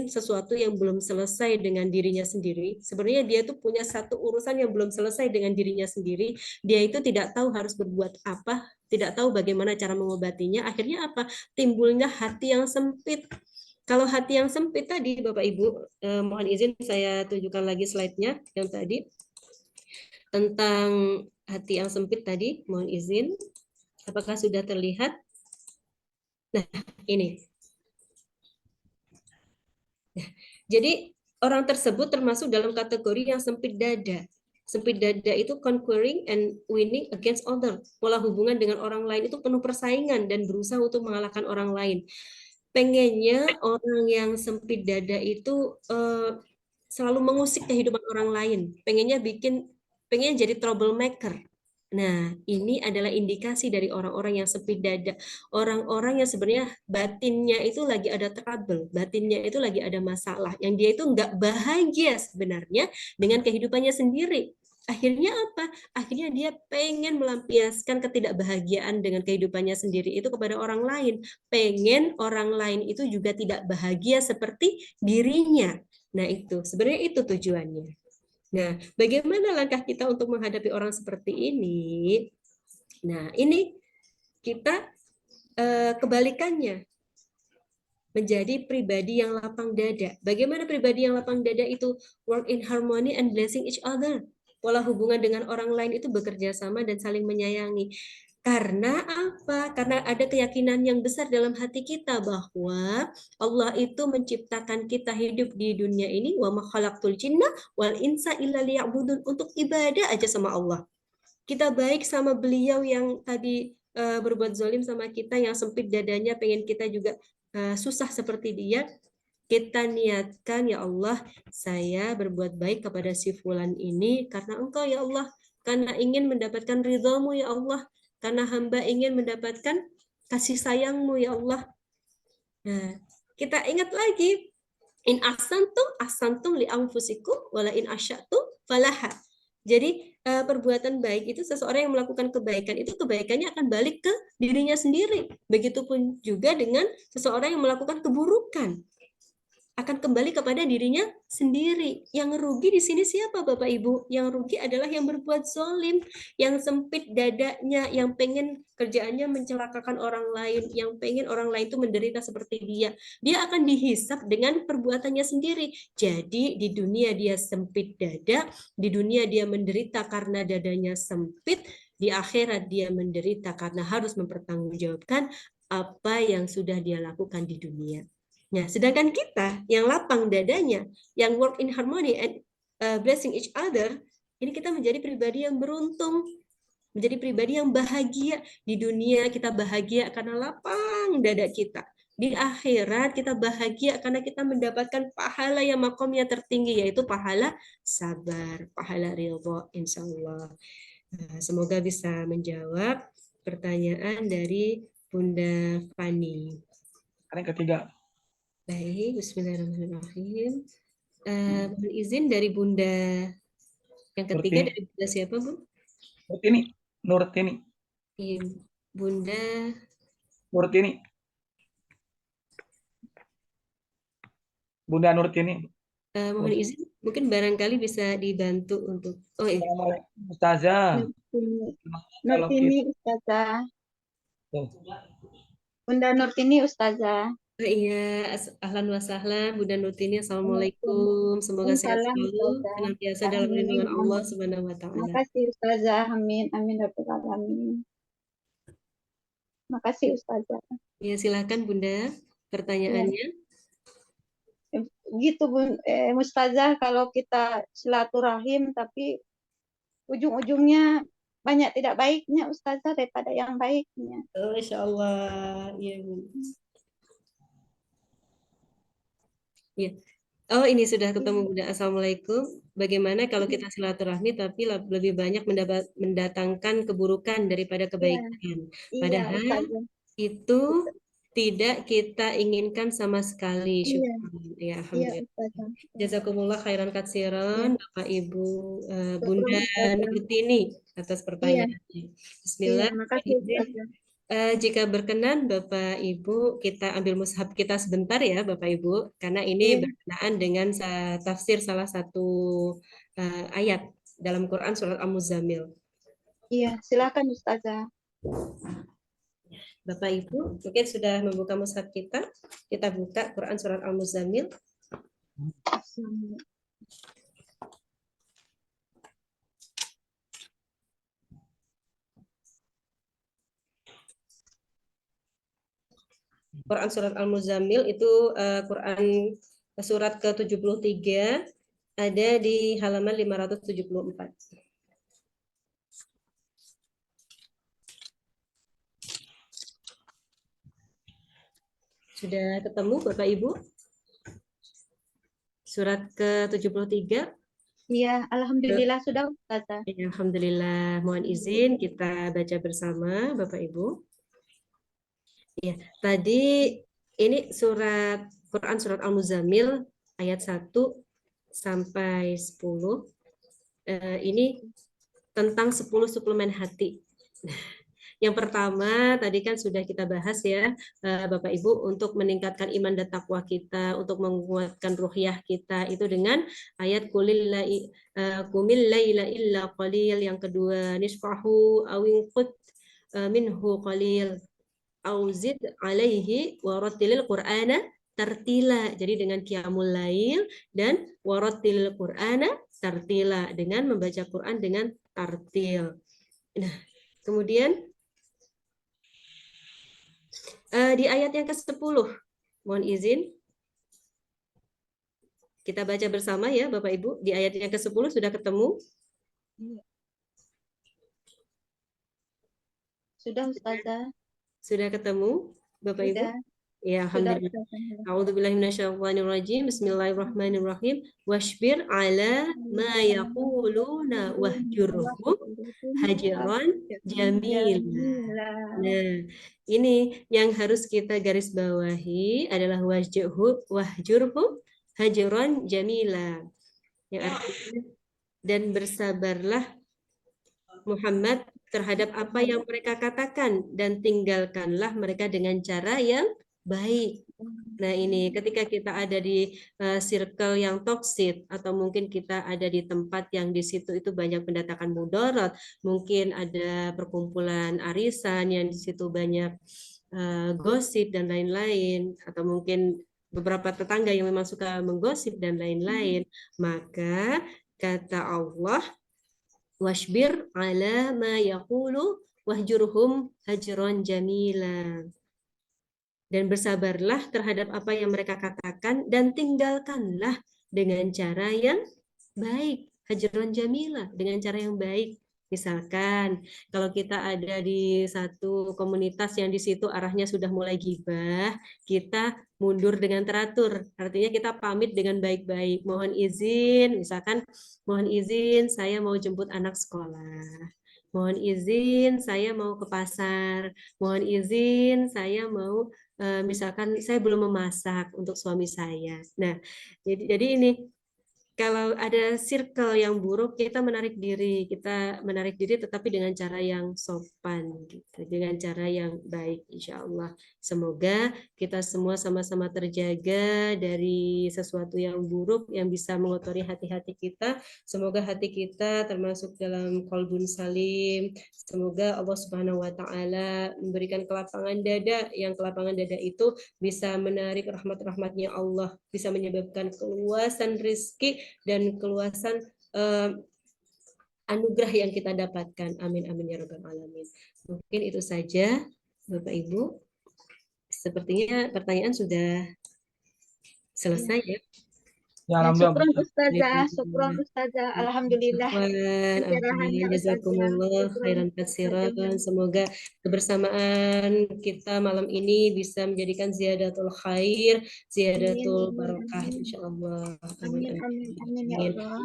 [SPEAKER 1] sesuatu yang belum selesai dengan dirinya sendiri. Sebenarnya dia tuh punya satu urusan yang belum selesai dengan dirinya sendiri. Dia itu tidak tahu harus berbuat apa, tidak tahu bagaimana cara mengobatinya. Akhirnya apa? Timbulnya hati yang sempit. Kalau hati yang sempit tadi, Bapak Ibu, mohon izin saya tunjukkan lagi slide-nya yang tadi. Tentang hati yang sempit tadi, mohon izin. Apakah sudah terlihat? Nah, ini. Nah, jadi orang tersebut termasuk dalam kategori yang sempit dada. Sempit dada itu conquering and winning against other. Pola hubungan dengan orang lain itu penuh persaingan dan berusaha untuk mengalahkan orang lain. Pengennya orang yang sempit dada itu selalu mengusik kehidupan orang lain. Pengennya jadi troublemaker. Nah, ini adalah indikasi dari orang-orang yang sempit dada. Orang-orang yang sebenarnya batinnya itu lagi ada trouble, batinnya itu lagi ada masalah. Yang dia itu nggak bahagia sebenarnya dengan kehidupannya sendiri. Akhirnya apa? Akhirnya dia pengen melampiaskan ketidakbahagiaan dengan kehidupannya sendiri itu kepada orang lain. Pengen orang lain itu juga tidak bahagia seperti dirinya. Nah, itu sebenarnya itu tujuannya. Nah, bagaimana langkah kita untuk menghadapi orang seperti ini? Nah, ini kita kebalikannya, menjadi pribadi yang lapang dada. Bagaimana pribadi yang lapang dada itu? Work in harmony and blessing each other. Pola hubungan dengan orang lain itu bekerja sama dan saling menyayangi. Karena apa? Karena ada keyakinan yang besar dalam hati kita bahwa Allah itu menciptakan kita hidup di dunia ini wa ma khalaqtul jinna wal insa illa liya'budun, untuk ibadah aja sama Allah. Kita baik sama beliau yang tadi berbuat zalim sama kita, yang sempit dadanya pengen kita juga susah seperti dia. Kita niatkan, ya Allah, saya berbuat baik kepada si fulan ini karena Engkau ya Allah, karena ingin mendapatkan ridhamu ya Allah, karena hamba ingin mendapatkan kasih sayangmu ya Allah. Nah, kita ingat lagi, in ahsantum li anfusikum wala in asyatum falaha. Jadi perbuatan baik itu, seseorang yang melakukan kebaikan itu kebaikannya akan balik ke dirinya sendiri. Begitupun juga dengan seseorang yang melakukan keburukan, akan kembali kepada dirinya sendiri. Yang rugi di sini siapa Bapak Ibu? Yang rugi adalah yang berbuat zalim, yang sempit dadanya, yang pengen kerjaannya mencelakakan orang lain, yang pengen orang lain itu menderita seperti dia. Dia akan dihisap dengan perbuatannya sendiri. Jadi di dunia dia sempit dada, di dunia dia menderita karena dadanya sempit, di akhirat dia menderita karena harus mempertanggungjawabkan apa yang sudah dia lakukan di dunia. Nah, sedangkan kita yang lapang dadanya, yang work in harmony and blessing each other, ini kita menjadi pribadi yang beruntung, menjadi pribadi yang bahagia. Di dunia kita bahagia karena lapang dada kita. Di akhirat kita bahagia karena kita mendapatkan pahala yang makomnya tertinggi, yaitu pahala sabar, pahala ridho, insya Allah. Nah, semoga bisa menjawab pertanyaan dari Bunda Fani.
[SPEAKER 4] Yang ketiga.
[SPEAKER 1] Baik, bismillahirrahmanirrahim. Mohon izin dari Bunda yang ketiga,
[SPEAKER 4] Nurtini.
[SPEAKER 1] dari Bunda siapa, Bu?
[SPEAKER 4] Nurtini.
[SPEAKER 1] Bunda
[SPEAKER 4] Nurtini. Bunda Nurtini.
[SPEAKER 1] Mohon izin, mungkin barangkali bisa dibantu untuk
[SPEAKER 4] Assalamualaikum Ustazah.
[SPEAKER 2] Nurtini Ustazah. Bunda Nurtini Ustazah.
[SPEAKER 1] Iya, ahlan wa sahlan Bunda Nurtini. Assalamualaikum. Semoga sehat selalu, senantiasa dalam lindungan Allah Subhanahu wa taala.
[SPEAKER 2] Terima kasih Ustazah. Amin. Amin rabbal alamin. Terima kasih Ustazah.
[SPEAKER 1] Ya, silakan Bunda pertanyaannya.
[SPEAKER 2] Gitu Bun, Ustazah, kalau kita silaturahim tapi ujung-ujungnya banyak tidak baiknya Ustazah daripada yang baiknya.
[SPEAKER 1] Oh, Insya Allah. Ya, Bu. Ya. Oh, ini sudah ketemu Bunda. Assalamualaikum. Bagaimana kalau kita silaturahmi tapi lebih banyak mendatangkan keburukan daripada kebaikan? Padahal itu tidak kita inginkan sama sekali. Ya, alhamdulillah. Jazakumullah khairan katsiran, Bapak Ibu Bunda Nurtini atas pertanyaannya. Bismillah. Jika berkenan Bapak Ibu, kita ambil mushaf kita sebentar ya Bapak Ibu, karena ini berkenaan dengan tafsir salah satu ayat dalam Quran surat Al-Muzammil.
[SPEAKER 2] Iya, silakan Ustazah.
[SPEAKER 1] Bapak Ibu, mungkin sudah membuka mushaf kita buka Quran surat Al-Muzammil. Quran surat Al-Muzammil itu Quran surat ke-73 ada di halaman 574. Sudah ketemu Bapak Ibu? Surat ke-73?
[SPEAKER 5] Iya, alhamdulillah sudah Ustazah.
[SPEAKER 1] Ya, alhamdulillah. Mohon izin kita baca bersama Bapak Ibu. Ya, tadi ini surat Quran surat Al-Muzammil ayat 1 sampai 10. Ini tentang 10 suplemen hati. Yang pertama tadi kan sudah kita bahas ya Bapak Ibu, untuk meningkatkan iman dan takwa kita, untuk menguatkan ruhiyah kita itu dengan ayat qumil laila illa qalil. Yang kedua nisfahu awin qut minhu qalil auzid alaihi warattilil qur'ana tartila. Jadi dengan qiyamul lail dan warattilil qur'ana tartila, dengan membaca Quran dengan tartil. Nah, kemudian di ayat yang ke-10, mohon izin kita baca bersama ya Bapak Ibu. Di ayat yang ke-10 sudah ketemu?
[SPEAKER 5] Sudah Ustazah.
[SPEAKER 1] Sudah ketemu Bapak Ibu?
[SPEAKER 5] Sudah.
[SPEAKER 1] Ya, alhamdulillah. A'udzubillahi minasyaitonirrajim. Bismillahirrahmanirrahim. Washbir ala ma yaquluna wahjurhum hajran jamil. Nah, ini yang harus kita garis bawahi adalah wahjurhum hajran jamila. Yang artinya, dan bersabarlah Muhammad terhadap apa yang mereka katakan dan tinggalkanlah mereka dengan cara yang baik. Nah, ini ketika kita ada di circle yang toksik, atau mungkin kita ada di tempat yang di situ itu banyak mendatangkan mudarat, mungkin ada perkumpulan arisan yang di situ banyak gosip dan lain-lain, atau mungkin beberapa tetangga yang memang suka menggosip dan lain-lain, maka kata Allah, washbir ala ma yaqulu wahjurhum hajron jamila. Dan bersabarlah terhadap apa yang mereka katakan dan tinggalkanlah dengan cara yang baik. Hajron jamila, dengan cara yang baik. Misalkan kalau kita ada di satu komunitas yang di situ arahnya sudah mulai gibah, kita mundur dengan teratur. Artinya kita pamit dengan baik-baik. Mohon izin, misalkan mohon izin saya mau jemput anak sekolah. Mohon izin saya mau ke pasar. Mohon izin saya mau misalkan saya belum memasak untuk suami saya. Nah, jadi ini kalau ada circle yang buruk, kita menarik diri tetapi dengan cara yang sopan, gitu, dengan cara yang baik, insya Allah. Semoga kita semua sama-sama terjaga dari sesuatu yang buruk yang bisa mengotori hati-hati kita. Semoga hati kita termasuk dalam qalbun salim. Semoga Allah Subhanahu wa Ta'ala memberikan kelapangan dada, yang kelapangan dada itu bisa menarik rahmat-rahmatnya Allah, bisa menyebabkan keluasan rezeki dan keluasan anugerah yang kita dapatkan. Amin amin ya rabbal alamin. Mungkin itu saja Bapak Ibu. Sepertinya pertanyaan sudah selesai ya.
[SPEAKER 4] Ya,
[SPEAKER 5] Syukron
[SPEAKER 4] alhamdulillah.
[SPEAKER 5] Ustazah, syukron Ustazah. Alhamdulillah.
[SPEAKER 1] Alhamdulillah, jazakumullah khairan katsiran. Semoga kebersamaan kita malam ini bisa menjadikan ziyadatul khair, ziyadatul barakah insyaallah.
[SPEAKER 5] Amin, amin, amin ya Allah.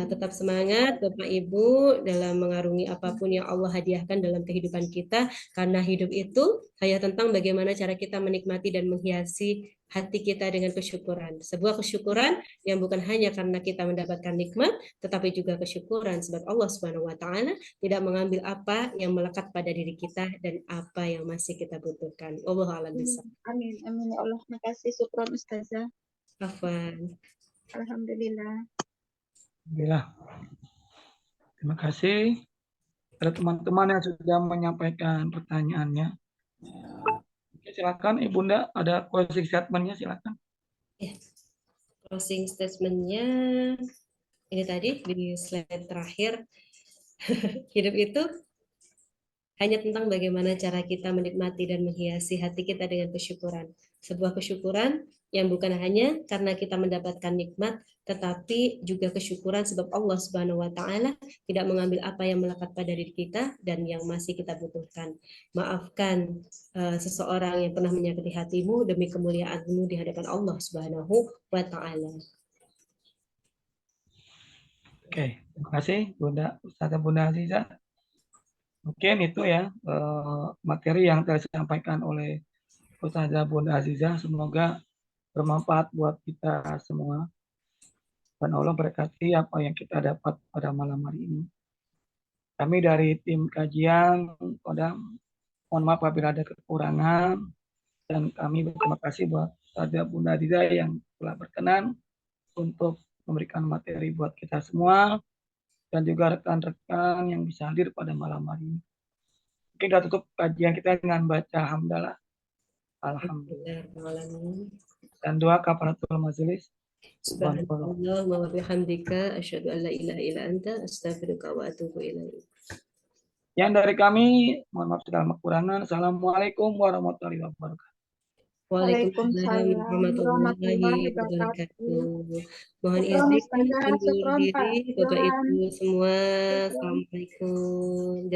[SPEAKER 1] Tetap semangat Bapak Ibu dalam mengarungi apapun yang Allah hadiahkan dalam kehidupan kita, karena hidup itu hanya tentang bagaimana cara kita menikmati dan menghiasi hati kita dengan kesyukuran. Sebuah kesyukuran yang bukan hanya karena kita mendapatkan nikmat, tetapi juga kesyukuran sebab Allah Subhanahu wa Ta'ala tidak mengambil apa yang melekat pada diri kita dan apa yang masih kita butuhkan. Wallahu a'lam bishawab.
[SPEAKER 5] Amin, amin ya Allah. Makasih, syukron Ustazah.
[SPEAKER 1] Afwan.
[SPEAKER 5] Alhamdulillah.
[SPEAKER 4] Alhamdulillah. Terima kasih pada teman-teman yang sudah menyampaikan pertanyaannya. Oke, silakan Ibunda, ada closing statement-nya, silakan.
[SPEAKER 1] Ya. Closing statement-nya ini tadi di slide terakhir. Hidup itu hanya tentang bagaimana cara kita menikmati dan menghiasi hati kita dengan kesyukuran. Sebuah kesyukuran yang bukan hanya karena kita mendapatkan nikmat, tetapi juga kesyukuran sebab Allah Subhanahu wa taala tidak mengambil apa yang melekat pada diri kita dan yang masih kita butuhkan. Maafkan seseorang yang pernah menyakiti hatimu demi kemuliaanmu di hadapan Allah Subhanahu wa taala.
[SPEAKER 4] Oke, terima kasih Ustazah Bunda Aziza. Mungkin itu ya materi yang telah disampaikan oleh Ustazah Bunda Aziza. Semoga bermanfaat buat kita semua. Dan Allah berkati apa yang kita dapat pada malam hari ini. Kami dari tim kajian Kodam, mohon maaf apabila ada kekurangan. Dan kami berterima kasih buat Ustazah Bunda Aziza yang telah berkenan untuk memberikan materi buat kita semua dan juga rekan-rekan yang bisa hadir pada malam hari ini. Mungkin kita tutup kajian kita dengan baca hamdalah. Alhamdulillah. Dan doa kafaratul majelis.
[SPEAKER 1] Subhanallah wa bihamdika asyhadu an la ilaha illa anta astaghfiruka wa atubu ilaik.
[SPEAKER 4] Yang dari kami, mohon maaf segala kekurangan. Assalamualaikum warahmatullahi wabarakatuh.
[SPEAKER 1] Waalaikumsalam warahmatullahi wabarakatuh. Mohon
[SPEAKER 5] Syukron
[SPEAKER 1] izin
[SPEAKER 5] Ustazah,
[SPEAKER 1] undur
[SPEAKER 5] syukron Pak
[SPEAKER 1] diri Bapak
[SPEAKER 5] Johan.
[SPEAKER 1] Ibu semua.
[SPEAKER 5] Syukron.
[SPEAKER 1] Assalamualaikum.